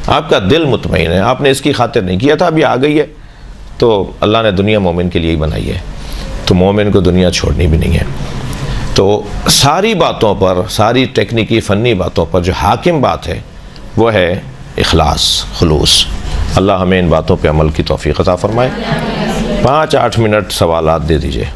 आपका दिल मुतमईन है, आपने इसकी खातिर नहीं किया था, अभी आ गई है तो अल्लाह ने दुनिया मोमिन के लिए ही बनाई है, तो मोमिन को दुनिया छोड़नी भी नहीं है। तो सारी बातों पर, सारी टेक्निकी फ़नी बातों पर जो हाकिम बात है वो है इखलास, खुलूस। अल्लाह हमें इन बातों पे अमल की तौफ़ीक़ अता फ़रमाए। 5-8 मिनट सवालात दे दीजिए।